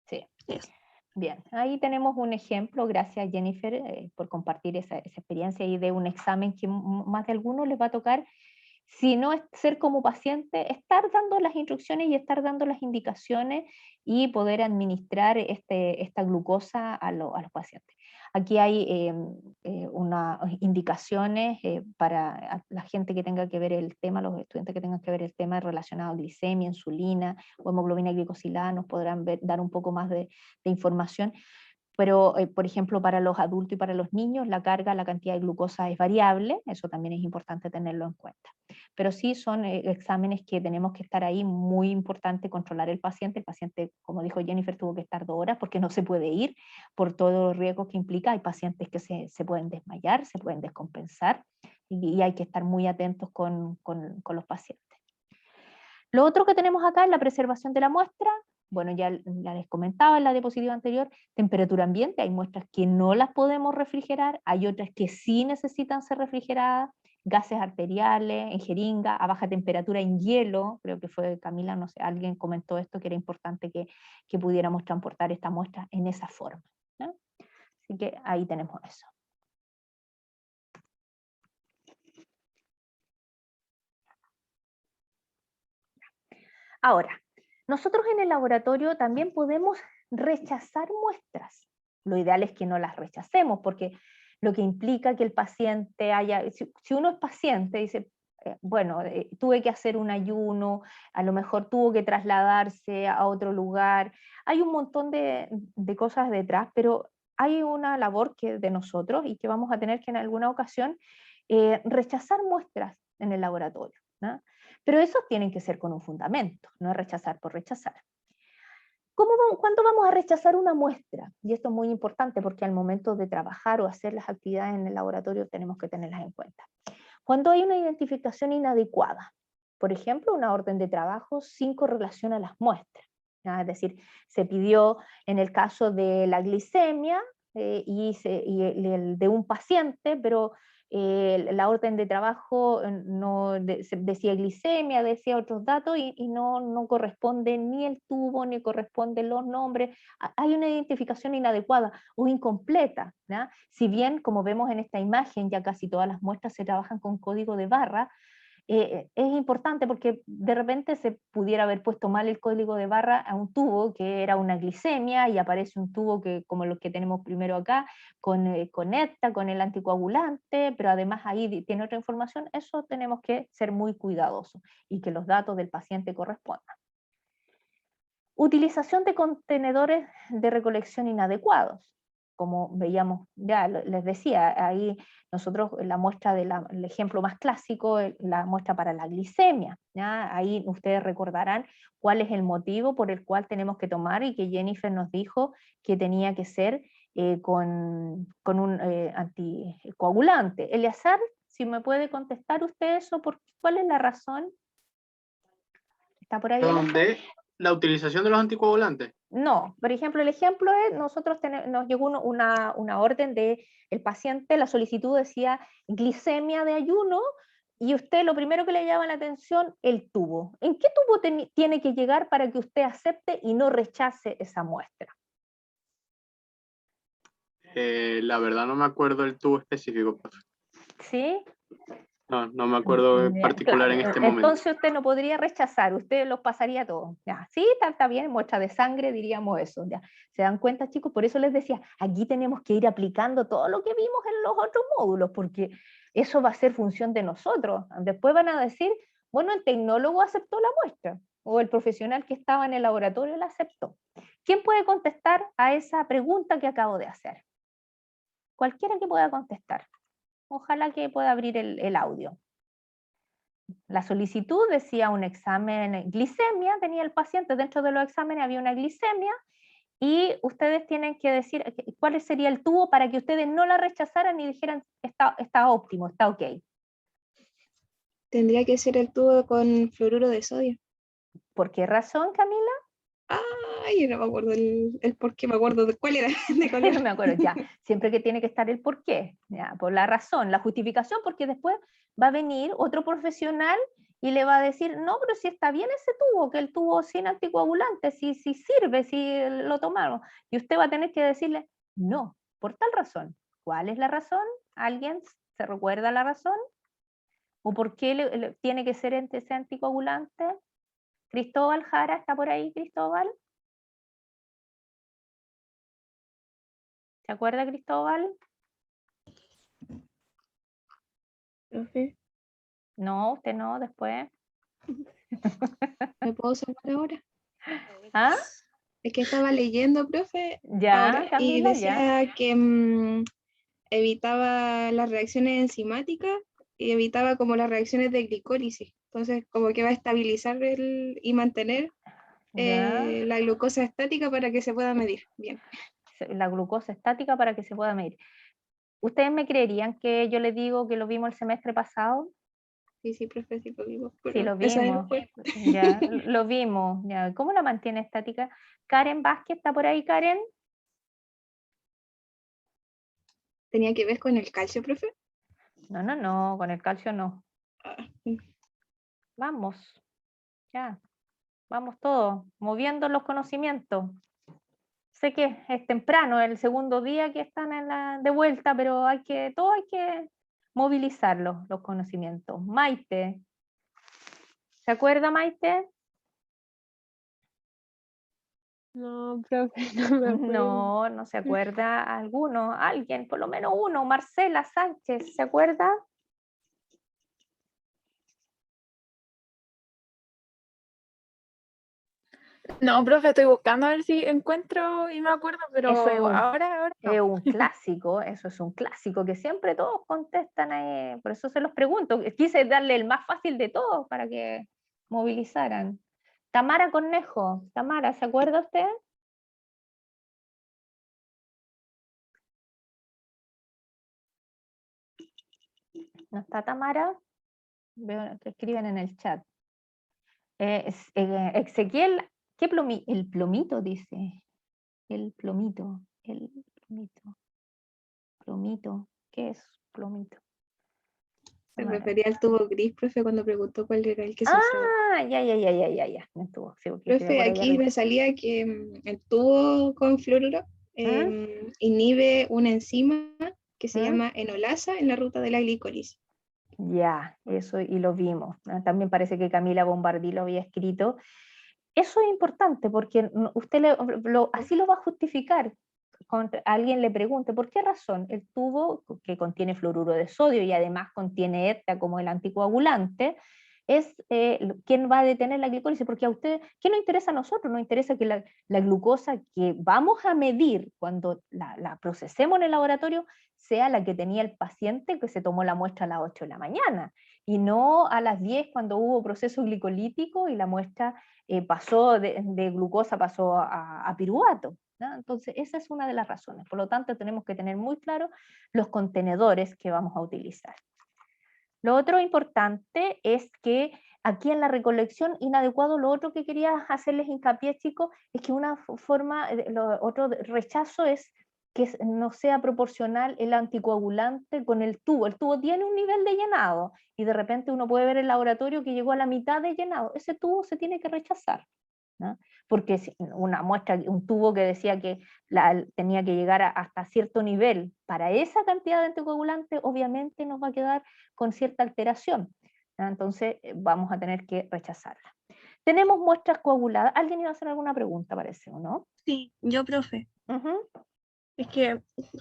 Sí. Eso. Bien, ahí tenemos un ejemplo, gracias Jennifer por compartir esa experiencia y de un examen que más de algunos les va a tocar, si no es ser como paciente, estar dando las instrucciones y estar dando las indicaciones y poder administrar esta glucosa a los pacientes. Aquí hay unas indicaciones para la gente que tenga que ver el tema, los estudiantes que tengan que ver el tema relacionado a glicemia, insulina o hemoglobina glicosilada, nos podrán dar un poco más de información. Pero, por ejemplo, para los adultos y para los niños, la carga, la cantidad de glucosa es variable, eso también es importante tenerlo en cuenta. Pero sí son exámenes que tenemos que estar ahí, muy importante controlar el paciente. El paciente, como dijo Jennifer, tuvo que estar 2 horas porque no se puede ir por todos los riesgos que implica. Hay pacientes que se pueden desmayar, se pueden descompensar y hay que estar muy atentos con los pacientes. Lo otro que tenemos acá es la preservación de la muestra. bueno, ya les comentaba en la diapositiva anterior, temperatura ambiente, hay muestras que no las podemos refrigerar, hay otras que sí necesitan ser refrigeradas, gases arteriales, en jeringa, a baja temperatura en hielo, creo que fue Camila, no sé, alguien comentó esto, que era importante que pudiéramos transportar esta muestra en esa forma, ¿no? Así que ahí tenemos eso. Ahora, nosotros en el laboratorio también podemos rechazar muestras. Lo ideal es que no las rechacemos, porque lo que implica que el paciente haya, si uno es paciente, dice, bueno, tuve que hacer un ayuno, a lo mejor tuvo que trasladarse a otro lugar, hay un montón de cosas detrás, pero hay una labor que de nosotros y que vamos a tener que en alguna ocasión rechazar muestras en el laboratorio, ¿no? Pero esos tienen que ser con un fundamento, no es rechazar por rechazar. ¿Cuándo vamos a rechazar una muestra? Y esto es muy importante porque al momento de trabajar o hacer las actividades en el laboratorio tenemos que tenerlas en cuenta. Cuando hay una identificación inadecuada, por ejemplo, una orden de trabajo sin correlación a las muestras, ¿no? Es decir, se pidió en el caso de la glicemia de un paciente, pero la orden de trabajo no decía glicemia, decía otros datos y no corresponde ni el tubo, ni corresponden los nombres. Hay una identificación inadecuada o incompleta, ¿no? Si bien, como vemos en esta imagen, ya casi todas las muestras se trabajan con código de barra, es importante porque de repente se pudiera haber puesto mal el código de barra a un tubo que era una glicemia y aparece un tubo que, como los que tenemos primero acá, con ETA, con el anticoagulante, pero además ahí tiene otra información. Eso tenemos que ser muy cuidadosos y que los datos del paciente correspondan. Utilización de contenedores de recolección inadecuados. Como veíamos, ya les decía, ahí nosotros la muestra el ejemplo más clásico, la muestra para la glicemia, ¿ya? Ahí ustedes recordarán cuál es el motivo por el cual tenemos que tomar y que Jennifer nos dijo que tenía que ser con un anticoagulante. Eleazar, si me puede contestar usted eso, ¿cuál es la razón? ¿Está por ahí? ¿Dónde? ¿La utilización de los anticoagulantes? No, por ejemplo, el ejemplo es, nosotros nos llegó una orden de el paciente, la solicitud decía glicemia de ayuno, y usted lo primero que le llama la atención, el tubo. ¿En qué tubo tiene que llegar para que usted acepte y no rechace esa muestra? La verdad no me acuerdo el tubo específico, profe. ¿Sí? No me acuerdo en particular en este momento. Entonces usted no podría rechazar, usted los pasaría todos. Ya, sí, está bien, muestra de sangre, diríamos eso. Ya. ¿Se dan cuenta, chicos? Por eso les decía, aquí tenemos que ir aplicando todo lo que vimos en los otros módulos, porque eso va a ser función de nosotros. Después van a decir, bueno, el tecnólogo aceptó la muestra, o el profesional que estaba en el laboratorio la aceptó. ¿Quién puede contestar a esa pregunta que acabo de hacer? Cualquiera que pueda contestar. Ojalá que pueda abrir el audio. La solicitud decía un examen glicemia, tenía el paciente, dentro de los exámenes había una glicemia, y ustedes tienen que decir cuál sería el tubo para que ustedes no la rechazaran y dijeran está óptimo, está ok. Tendría que ser el tubo con fluoruro de sodio. ¿Por qué razón, Camila? Ay, no me acuerdo el por qué, me acuerdo de cuál era. De cuál era. No me acuerdo, ya. Siempre que tiene que estar el por qué, ya, por la razón, la justificación, porque después va a venir otro profesional y le va a decir, no, pero si está bien ese tubo, que el tubo sin anticoagulante, si sirve, si lo tomamos. Y usted va a tener que decirle, no, por tal razón. ¿Cuál es la razón? ¿Alguien se recuerda la razón? ¿O por qué tiene que ser ese anticoagulante? Cristóbal Jara, ¿está por ahí, Cristóbal? ¿Se acuerda, Cristóbal? Profe, No, usted no, después. ¿me puedo salvar ahora? ¿Ah? Es que estaba leyendo, profe, Ya, ahora, y Camila, ya. decía que evitaba las reacciones enzimáticas y evitaba como las reacciones de glicólisis. Entonces, como que va a estabilizar y mantener Ya. la glucosa estática para que se pueda medir. Bien. La glucosa estática para que se pueda medir. ¿Ustedes me creerían que yo les digo que lo vimos el semestre pasado? Sí, profe, sí lo vimos. Sí, Pero lo esa vez vimos. fue. Ya, lo vimos. Ya. ¿Cómo la mantiene estática? Karen Vázquez, ¿está por ahí, Karen? ¿Tenía que ver con el calcio, profe? No, con el calcio no. Ah, Vamos, ya, vamos todos, moviendo los conocimientos. Sé que es temprano, el segundo día que están de vuelta, pero todo hay que movilizarlos, los conocimientos. Maite, ¿se acuerda, Maite? No, profe, no me acuerdo. No se acuerda alguno, alguien, por lo menos uno, Marcela Sánchez, ¿se acuerda? No, profe, estoy buscando a ver si encuentro y me acuerdo, pero Eso es ahora no. es un clásico, eso es un clásico que siempre todos contestan ahí, por eso se los pregunto. Quise darle el más fácil de todos para que movilizaran. Tamara Cornejo, Tamara, ¿se acuerda usted? ¿No está Tamara? Veo que escriben en el chat. Ezequiel, ¿qué plomito? El plomito dice. El plomito, plomito, ¿qué es plomito? se Tamara. refería al tubo gris, profe, cuando preguntó cuál era el que se usaba. Ah, ya, me estuvo. Sí, porque escribe Profe, por ahí aquí arriba. me salía que el tubo con fluoruro inhibe una enzima que se ¿Mm? llama enolasa en la ruta de la glicólisis. Ya, eso y lo vimos. También parece que Camila Bombardí lo había escrito. Eso es importante porque usted así lo va a justificar. Cuando alguien le pregunte, ¿por qué razón el tubo que contiene fluoruro de sodio y además contiene ETA como el anticoagulante, es quien va a detener la glicólisis? Porque a usted, ¿qué nos interesa a nosotros? Nos interesa que la glucosa que vamos a medir cuando la procesemos en el laboratorio sea la que tenía el paciente que se tomó la muestra a las 8 de la mañana y no a las 10 cuando hubo proceso glicolítico y la muestra pasó de glucosa pasó a piruvato, ¿no? Entonces esa es una de las razones. Por lo tanto tenemos que tener muy claro los contenedores que vamos a utilizar. Lo otro importante es que aquí en la recolección inadecuado, lo otro que quería hacerles hincapié, chicos, es que una forma, otro rechazo es que no sea proporcional el anticoagulante con el tubo. El tubo tiene un nivel de llenado y de repente uno puede ver el laboratorio que llegó a la mitad de llenado. Ese tubo se tiene que rechazar, ¿no? Porque una muestra, un tubo que decía que tenía que llegar hasta cierto nivel para esa cantidad de anticoagulante, obviamente nos va a quedar con cierta alteración, ¿no? Entonces vamos a tener que rechazarla. Tenemos muestras coaguladas. ¿Alguien iba a hacer alguna pregunta, parece, o no? Sí, yo, profe. Uh-huh. Es que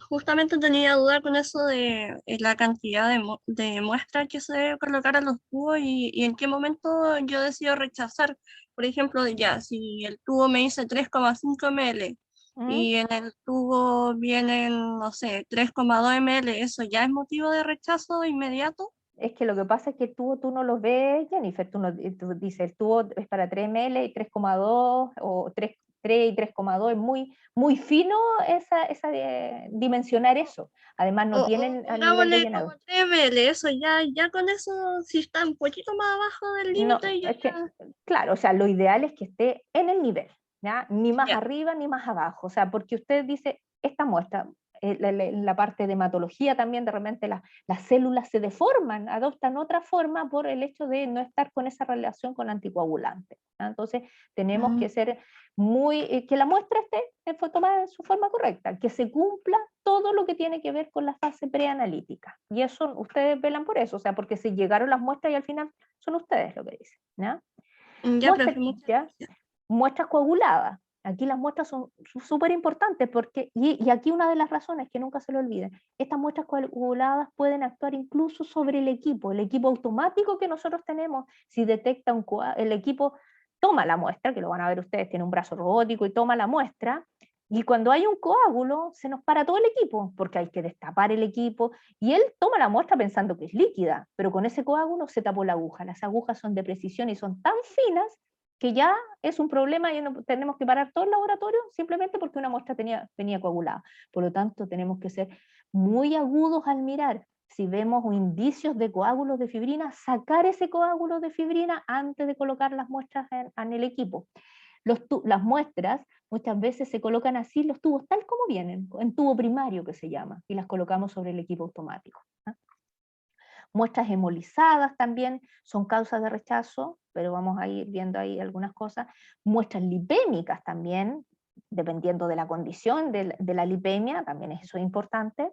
justamente tenía duda con eso de la cantidad de muestras que se debe colocar a los tubos y en qué momento yo decido rechazar. Por ejemplo, ya, si el tubo me dice 3,5 ml y en el tubo vienen, no sé, 3,2 ml, ¿eso ya es motivo de rechazo inmediato? Es que lo que pasa es que el tubo tú no lo ves, Jennifer, tú dices el tubo es para 3 ml y 3,2 o 3 y 3,2, es muy fino dimensionar eso. Además no tienen al nivel de Pongámosle llenado. como 3 ml, eso ya con eso, si está un poquito más abajo del No, límite, ya. es que, claro, o sea, lo ideal es que esté en el nivel, ¿ya? Ni más Ya. arriba ni más abajo, o sea, porque usted dice, esta muestra, la parte de hematología también, de repente las células se deforman, adoptan otra forma por el hecho de no estar con esa relación con anticoagulante, ¿ya? Entonces, tenemos que ser que la muestra esté tomada en su forma correcta, que se cumpla todo lo que tiene que ver con la fase preanalítica. Y eso, ustedes velan por eso, o sea, porque si llegaron las muestras y al final son ustedes lo que dicen, ¿ya? Ya, profe, muchas gracias. Muestras coaguladas. Aquí las muestras son súper importantes porque, y aquí una de las razones que nunca se lo olviden, estas muestras coaguladas pueden actuar incluso sobre el equipo automático que nosotros tenemos. Si detecta el equipo toma la muestra, que lo van a ver ustedes, tiene un brazo robótico y toma la muestra, y cuando hay un coágulo se nos para todo el equipo, porque hay que destapar el equipo, y él toma la muestra pensando que es líquida, pero con ese coágulo se tapó la aguja. Las agujas son de precisión y son tan finas que ya es un problema y no, tenemos que parar todo el laboratorio simplemente porque una muestra venía coagulada. Por lo tanto, tenemos que ser muy agudos al mirar si vemos indicios de coágulos de fibrina, sacar ese coágulo de fibrina antes de colocar las muestras en el equipo. Las muestras muchas veces se colocan así, los tubos tal como vienen, en tubo primario que se llama, y las colocamos sobre el equipo automático. Muestras hemolizadas también son causas de rechazo, pero vamos a ir viendo ahí algunas cosas. Muestras lipémicas también, dependiendo de la condición de la lipemia, también eso es importante.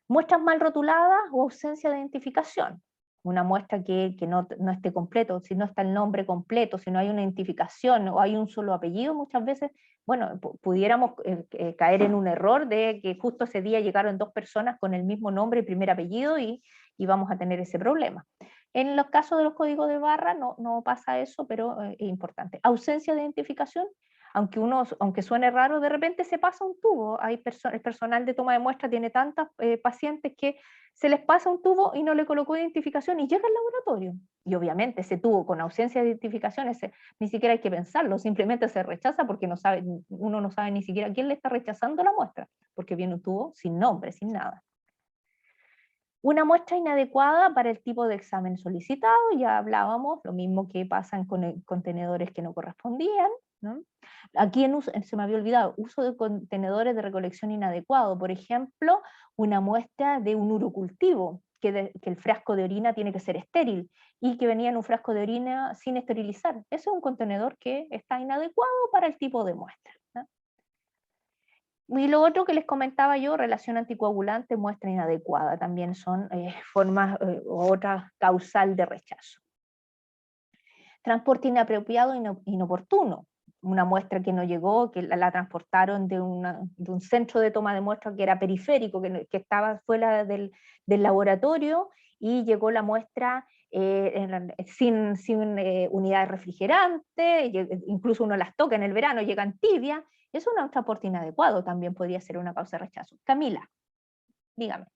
Muestras mal rotuladas o ausencia de identificación. Una muestra que no esté completo, si no está el nombre completo, si no hay una identificación o hay un solo apellido, muchas veces, bueno, pudiéramos caer en un error de que justo ese día llegaron 2 personas con el mismo nombre y primer apellido y vamos a tener ese problema. En los casos de los códigos de barra no pasa eso, pero es importante. Ausencia de identificación, aunque suene raro, de repente se pasa un tubo. El personal de toma de muestra tiene tantos pacientes que se les pasa un tubo y no le colocó identificación y llega al laboratorio. Y obviamente ese tubo con ausencia de identificación, ni siquiera hay que pensarlo, simplemente se rechaza porque uno no sabe ni siquiera quién le está rechazando la muestra, porque viene un tubo sin nombre, sin nada. Una muestra inadecuada para el tipo de examen solicitado, ya hablábamos, lo mismo que pasan con contenedores que no correspondían, ¿no? Aquí se me había olvidado, uso de contenedores de recolección inadecuado, por ejemplo, una muestra de un urocultivo, que el frasco de orina tiene que ser estéril, y que venía en un frasco de orina sin esterilizar. Ese es un contenedor que está inadecuado para el tipo de muestra, ¿no? Y lo otro que les comentaba yo, relación anticoagulante, muestra inadecuada, también son formas otra causal de rechazo. Transporte inapropiado e inoportuno, una muestra que no llegó, que la transportaron de un centro de toma de muestras que era periférico, que estaba fuera del laboratorio, y llegó la muestra sin unidad de refrigerante, incluso uno las toca en el verano, llegan tibias. Es un transporte inadecuado, también podría ser una causa de rechazo. Camila, dígame.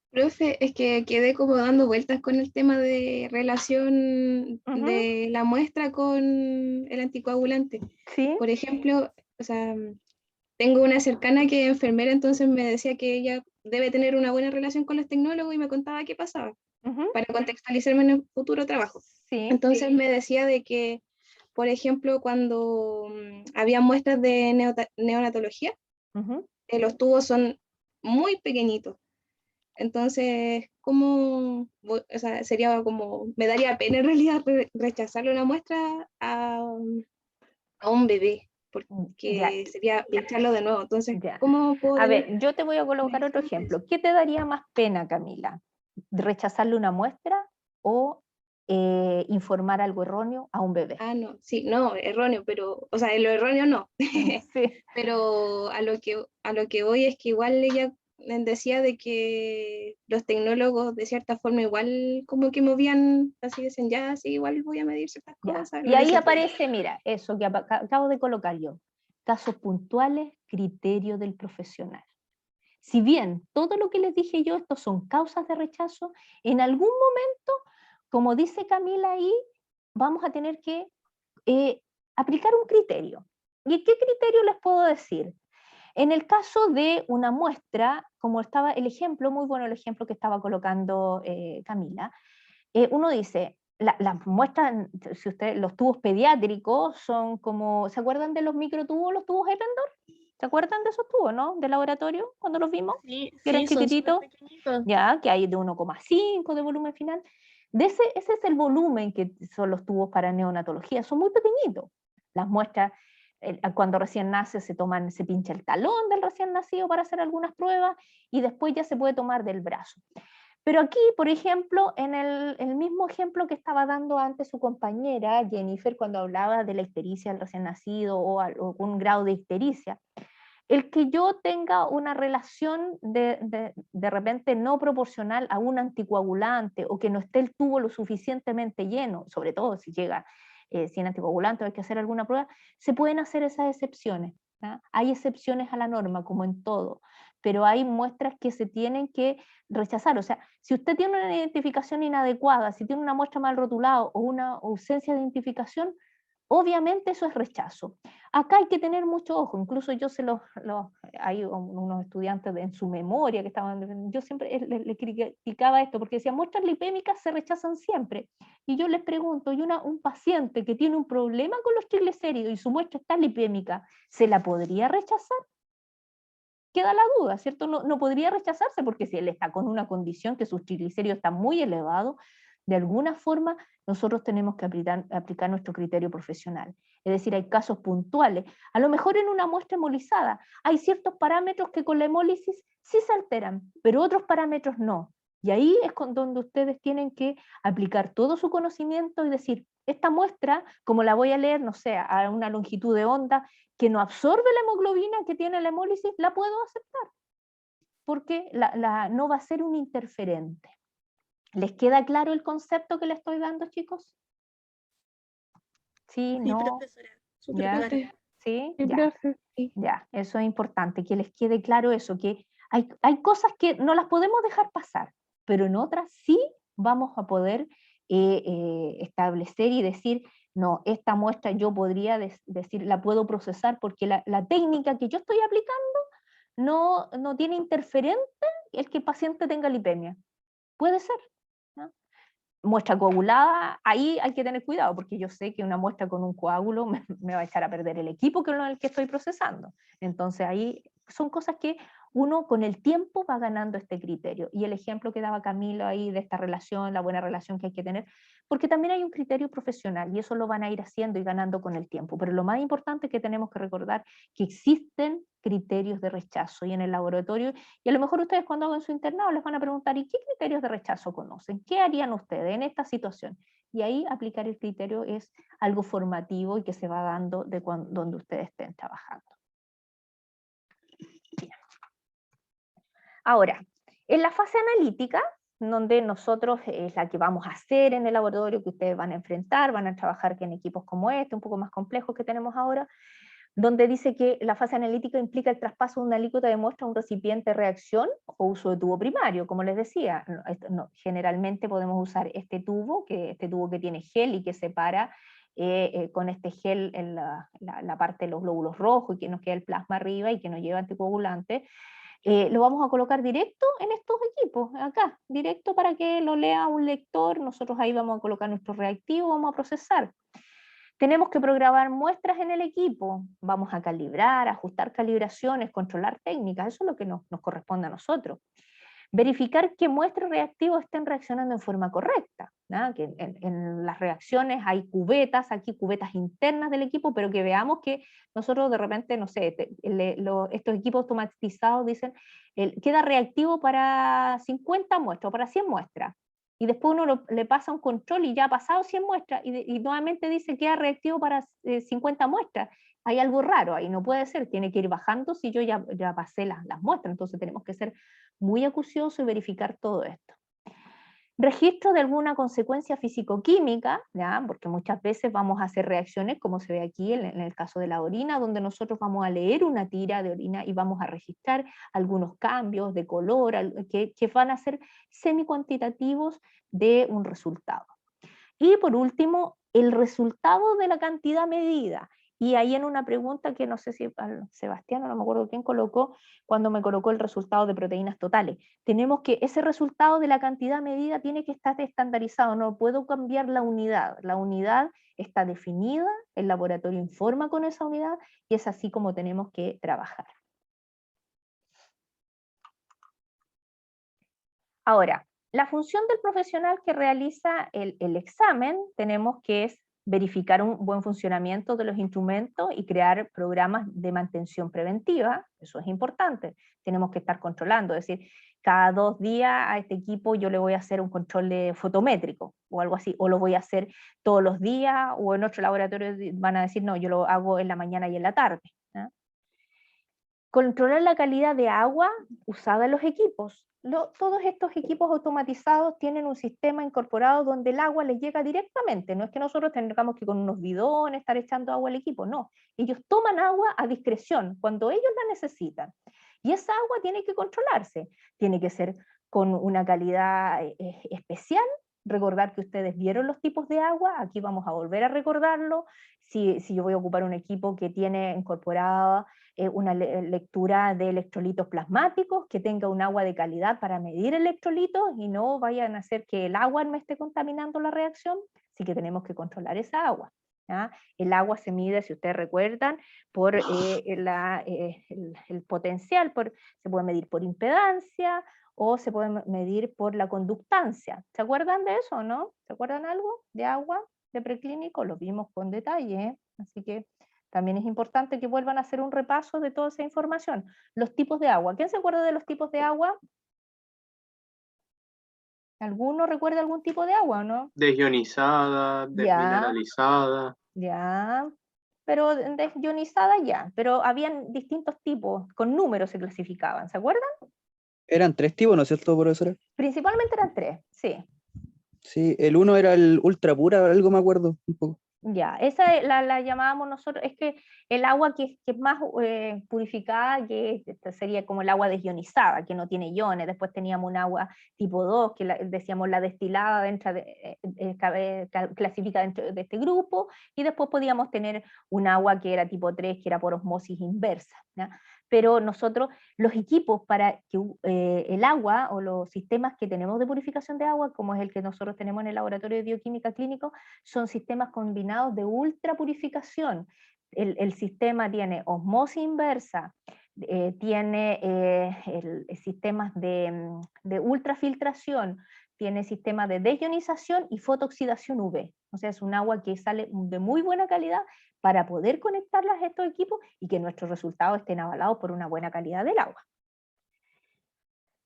Profe, es que quedé como dando vueltas con el tema de relación de la muestra con el anticoagulante. ¿Sí? Por ejemplo, o sea, tengo una cercana que es enfermera, entonces me decía que ella debe tener una buena relación con los tecnólogos y me contaba qué pasaba, para contextualizarme en el futuro trabajo. Sí. Entonces me decía de que, por ejemplo, cuando había muestras de neonatología, los tubos son muy pequeñitos. Entonces, ¿cómo? O sea, sería como, me daría pena en realidad rechazarle una muestra a un bebé, porque sería pincharlo de nuevo. Entonces, ¿cómo puedo A ver, yo te voy a colocar otro ejemplo. ¿Qué te daría más pena, Camila? ¿Rechazarle una muestra o informar algo erróneo a un bebé? Ah, no, sí, no, erróneo, pero, o sea, lo erróneo no. Sí. Pero a lo que voy es que igual ella decía de que los tecnólogos de cierta forma igual como que movían, así dicen, ya, sí, igual voy a medir ciertas cosas. Y ahí aparece, mira, eso que acabo de colocar yo, casos puntuales, criterio del profesional. Si bien todo lo que les dije yo, estos son causas de rechazo, en algún momento, como dice Camila ahí, vamos a tener que aplicar un criterio. ¿Y qué criterio les puedo decir? En el caso de una muestra, como estaba el ejemplo, muy bueno el ejemplo que estaba colocando Camila, uno dice, las muestras, si ustedes, los tubos pediátricos son como, ¿se acuerdan de los microtubos, los tubos Eppendorf? ¿Se acuerdan de esos tubos, no? De laboratorio, cuando los vimos, Sí, que eran chiquititos, pequeñitos. ya, que hay de 1,5 de volumen final. Ese es el volumen que son los tubos para neonatología, son muy pequeñitos. Las muestras, cuando recién nace se pincha el talón del recién nacido para hacer algunas pruebas y después ya se puede tomar del brazo. Pero aquí, por ejemplo, en el mismo ejemplo que estaba dando antes su compañera Jennifer, cuando hablaba de la ictericia del recién nacido o algún grado de ictericia, el que yo tenga una relación de repente no proporcional a un anticoagulante o que no esté el tubo lo suficientemente lleno, sobre todo si llega sin anticoagulante o hay que hacer alguna prueba, se pueden hacer esas excepciones. ¿no? Hay excepciones a la norma, como en todo, pero hay muestras que se tienen que rechazar. O sea, si usted tiene una identificación inadecuada, si tiene una muestra mal rotulada o una ausencia de identificación, obviamente eso es rechazo. Acá hay que tener mucho ojo, incluso yo se los hay unos estudiantes en su memoria que estaban, yo siempre le criticaba esto, porque decía, muestras lipémicas se rechazan siempre, y yo les pregunto, ¿y un paciente que tiene un problema con los triglicéridos y su muestra está lipémica, ¿se la podría rechazar? Queda la duda, ¿cierto? No podría rechazarse, porque si él está con una condición que sus triglicéridos están muy elevados, de alguna forma nosotros tenemos que aplicar nuestro criterio profesional. Es decir, hay casos puntuales. A lo mejor en una muestra hemolizada hay ciertos parámetros que con la hemólisis sí se alteran, pero otros parámetros no. Y ahí es donde ustedes tienen que aplicar todo su conocimiento y decir, esta muestra, como la voy a leer, no sé, a una longitud de onda que no absorbe la hemoglobina que tiene la hemólisis, la puedo aceptar, porque no va a ser un interferente. ¿Les queda claro el concepto que le estoy dando, chicos? ¿Sí? Sí, ¿No? profesora. Súper ¿Ya? claro. ¿Sí? Sí, Ya. profe. Ya, eso es importante, que les quede claro eso, que hay cosas que no las podemos dejar pasar, pero en otras sí vamos a poder establecer y decir, no, esta muestra yo podría decir, la puedo procesar porque la técnica que yo estoy aplicando no tiene interferente el que el paciente tenga lipemia. Puede ser, ¿no? Muestra coagulada, ahí hay que tener cuidado, porque yo sé que una muestra con un coágulo me va a echar a perder el equipo con el que estoy procesando. Entonces ahí son cosas que uno con el tiempo va ganando este criterio. Y el ejemplo que daba Camilo ahí de esta relación, la buena relación que hay que tener, porque también hay un criterio profesional y eso lo van a ir haciendo y ganando con el tiempo. Pero lo más importante es que tenemos que recordar que existen criterios de rechazo y en el laboratorio, y a lo mejor ustedes cuando hagan su internado les van a preguntar, ¿y qué criterios de rechazo conocen? ¿Qué harían ustedes en esta situación? Y ahí aplicar el criterio es algo formativo y que se va dando de donde ustedes estén trabajando. Bien. Ahora, en la fase analítica, donde nosotros es la que vamos a hacer en el laboratorio, que ustedes van a enfrentar, van a trabajar en equipos como este, un poco más complejos que tenemos ahora, donde dice que la fase analítica implica el traspaso de una alícuota de muestra a un recipiente de reacción o uso de tubo primario, como les decía. Generalmente podemos usar este tubo que tiene gel y que separa con este gel en la parte de los glóbulos rojos y que nos queda el plasma arriba y que nos lleva anticoagulante. Lo vamos a colocar directo en estos equipos, acá, directo para que lo lea un lector. Nosotros ahí vamos a colocar nuestro reactivo, vamos a procesar. Tenemos que programar muestras en el equipo, vamos a calibrar, ajustar calibraciones, controlar técnicas, eso es lo que nos corresponde a nosotros. Verificar que muestras reactivos estén reaccionando en forma correcta, ¿no? Que en las reacciones hay cubetas, aquí cubetas internas del equipo, pero que veamos que nosotros de repente, no sé, estos equipos automatizados dicen, queda reactivo para 50 muestras o para 100 muestras, y después uno le pasa un control y ya ha pasado 100 muestras, y nuevamente dice queda reactivo para 50 muestras. Hay algo raro ahí, no puede ser, tiene que ir bajando si yo ya pasé las muestras, entonces tenemos que ser muy acuciosos y verificar todo esto. Registro de alguna consecuencia físico-química, ¿ya? Porque muchas veces vamos a hacer reacciones, como se ve aquí en el caso de la orina, donde nosotros vamos a leer una tira de orina y vamos a registrar algunos cambios de color que van a ser semi-cuantitativos de un resultado. Y por último, el resultado de la cantidad medida. Y ahí en una pregunta que no sé si Sebastián, no me acuerdo quién colocó, cuando me colocó el resultado de proteínas totales. Tenemos que, ese resultado de la cantidad medida tiene que estar estandarizado, no puedo cambiar la unidad. La unidad está definida, el laboratorio informa con esa unidad y es así como tenemos que trabajar. Ahora, la función del profesional que realiza el examen tenemos que es verificar un buen funcionamiento de los instrumentos y crear programas de mantención preventiva, eso es importante, tenemos que estar controlando, es decir, cada 2 días a este equipo yo le voy a hacer un control de fotométrico o algo así, o lo voy a hacer todos los días, o en otro laboratorio van a decir, no, yo lo hago en la mañana y en la tarde. ¿No? Controlar la calidad de agua usada en los equipos. Todos estos equipos automatizados tienen un sistema incorporado donde el agua les llega directamente, no es que nosotros tengamos que con unos bidones estar echando agua al equipo, no. Ellos toman agua a discreción, cuando ellos la necesitan. Y esa agua tiene que controlarse, tiene que ser con una calidad especial recordar que ustedes vieron los tipos de agua, aquí vamos a volver a recordarlo. Si yo voy a ocupar un equipo que tiene incorporada una lectura de electrolitos plasmáticos, que tenga un agua de calidad para medir electrolitos y no vayan a hacer que el agua me esté contaminando la reacción, así que tenemos que controlar esa agua. ¿Ya? El agua se mide, si ustedes recuerdan, por el potencial, se puede medir por impedancia, o se puede medir por la conductancia. ¿Se acuerdan de eso, no? ¿Se acuerdan algo de agua, de preclínico? Lo vimos con detalle, ¿eh? Así que también es importante que vuelvan a hacer un repaso de toda esa información. Los tipos de agua. ¿Quién se acuerda de los tipos de agua? ¿Alguno recuerda algún tipo de agua o no? Desionizada, desmineralizada. Ya. Pero desionizada ya. Pero habían distintos tipos, con números se clasificaban, ¿se acuerdan? Eran 3 tipos, ¿no es cierto, profesora? Principalmente eran 3, sí. Sí, el uno era el ultra pura, algo me acuerdo un poco. Ya, esa la llamábamos nosotros, es que el agua que es más purificada, que sería como el agua desionizada, que no tiene iones. Después teníamos un agua tipo 2, que decíamos la destilada dentro clasifica dentro de este grupo, y después podíamos tener un agua que era tipo 3, que era por osmosis inversa, ¿ya? Pero nosotros, los equipos para que el agua o los sistemas que tenemos de purificación de agua, como es el que nosotros tenemos en el laboratorio de bioquímica clínico, son sistemas combinados de ultra purificación. El sistema tiene osmosis inversa, tiene sistemas de ultrafiltración, tiene sistemas de desionización y fotooxidación UV. O sea, es un agua que sale de muy buena calidad para poder conectarlas a estos equipos y que nuestros resultados estén avalados por una buena calidad del agua.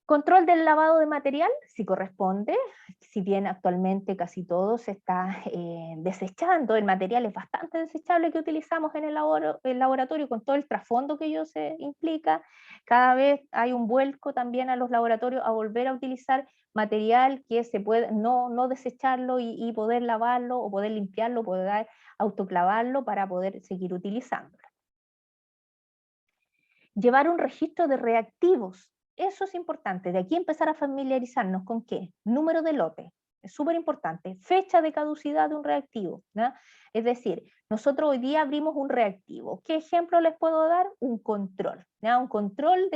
Control del lavado de material, si corresponde, si bien actualmente casi todo se está desechando, el material es bastante desechable que utilizamos en el laboratorio con todo el trasfondo que ello se implica. Cada vez hay un vuelco también a los laboratorios a volver a utilizar material que se puede no desecharlo y poder lavarlo o poder limpiarlo, poder autoclavarlo para poder seguir utilizándolo. Llevar un registro de reactivos. Eso es importante, de aquí empezar a familiarizarnos con qué, número de lote, es súper importante, fecha de caducidad de un reactivo, ¿no? Es decir, nosotros hoy día abrimos un reactivo, ¿qué ejemplo les puedo dar? Un control, ¿no? Un control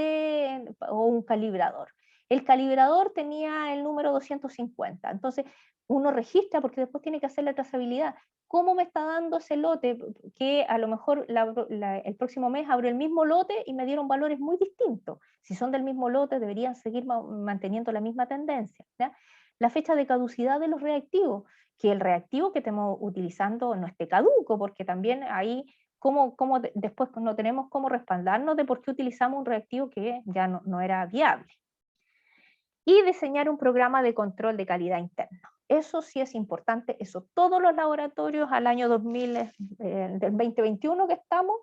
o un calibrador. El calibrador tenía el número 250, entonces uno registra porque después tiene que hacer la trazabilidad. ¿Cómo me está dando ese lote? Que a lo mejor el próximo mes abro el mismo lote y me dieron valores muy distintos. Si son del mismo lote, deberían seguir manteniendo la misma tendencia, ¿ya? La fecha de caducidad de los reactivos, que el reactivo que estemos utilizando no esté caduco, porque también ahí después no tenemos cómo respaldarnos de por qué utilizamos un reactivo que ya no era viable. Y diseñar un programa de control de calidad interno. Eso sí es importante, eso todos los laboratorios al año 2021 que estamos,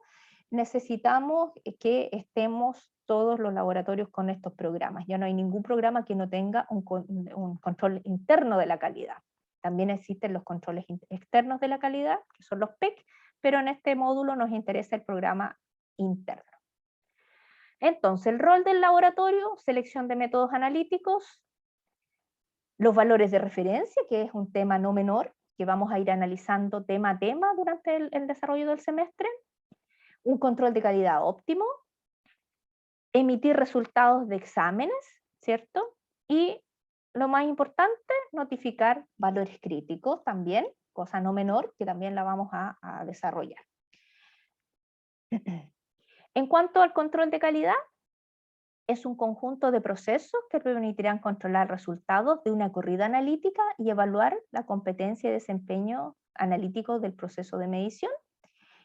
necesitamos que estemos todos los laboratorios con estos programas. Ya no hay ningún programa que no tenga un control interno de la calidad. También existen los controles externos de la calidad, que son los PEC, pero en este módulo nos interesa el programa interno. Entonces, el rol del laboratorio, selección de métodos analíticos, los valores de referencia, que es un tema no menor, que vamos a ir analizando tema a tema durante el desarrollo del semestre, un control de calidad óptimo, emitir resultados de exámenes, ¿cierto? Y lo más importante, notificar valores críticos también, cosa no menor, que también la vamos a desarrollar. En cuanto al control de calidad, es un conjunto de procesos que permitirán controlar resultados de una corrida analítica y evaluar la competencia y desempeño analítico del proceso de medición.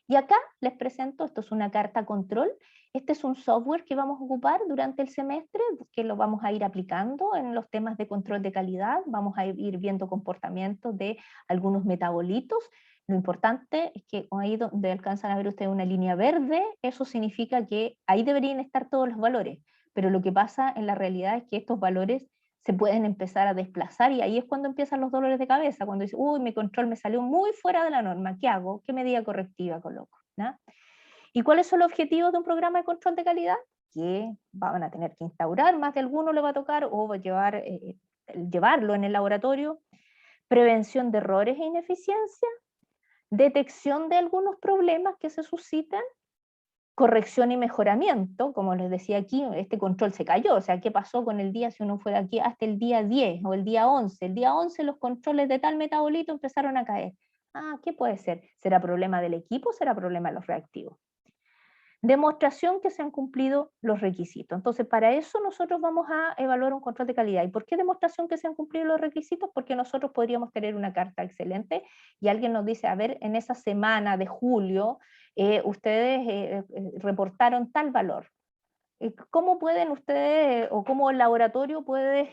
Y acá les presento, esto es una carta control, este es un software que vamos a ocupar durante el semestre, que lo vamos a ir aplicando en los temas de control de calidad, vamos a ir viendo comportamientos de algunos metabolitos. Lo importante es que ahí donde alcanzan a ver ustedes una línea verde, eso significa que ahí deberían estar todos los valores, pero lo que pasa en la realidad es que estos valores se pueden empezar a desplazar y ahí es cuando empiezan los dolores de cabeza, cuando dice, uy, mi control me salió muy fuera de la norma, ¿qué hago? ¿Qué medida correctiva coloco? ¿No? ¿Y cuáles son los objetivos de un programa de control de calidad? Que van a tener que instaurar, más de alguno le va a tocar, o llevarlo en el laboratorio. prevención de errores e ineficiencia, detección de algunos problemas que se suscitan, corrección y mejoramiento, como les decía aquí, este control se cayó, o sea, ¿qué pasó con el día si uno fue de aquí hasta el día 10 o el día 11? El día 11 los controles de tal metabolito empezaron a caer. Ah, ¿qué puede ser? ¿Será problema del equipo o será problema de los reactivos? Demostración que se han cumplido los requisitos. Entonces, para eso nosotros vamos a evaluar un control de calidad. ¿Y por qué demostración que se han cumplido los requisitos? Porque nosotros podríamos tener una carta excelente y alguien nos dice, a ver, en esa semana de julio, ustedes reportaron tal valor. ¿Cómo pueden ustedes, o cómo el laboratorio puede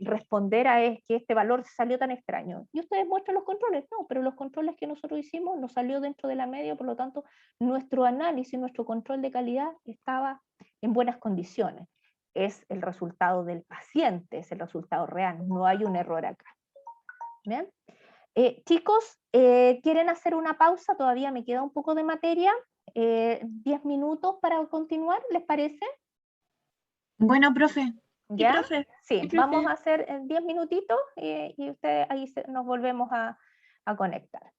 responder a que este valor salió tan extraño? Y ustedes muestran los controles. No, pero los controles que nosotros hicimos no salió dentro de la media, por lo tanto, nuestro análisis, nuestro control de calidad estaba en buenas condiciones. Es el resultado del paciente, es el resultado real, no hay un error acá. ¿Bien? Chicos, ¿quieren hacer una pausa? Todavía me queda un poco de materia. 10 minutos para continuar, ¿les parece? Bueno, profe. ¿Ya? profe. Sí, Sí, profe. vamos a hacer 10 minutitos y ustedes ahí nos volvemos a conectar.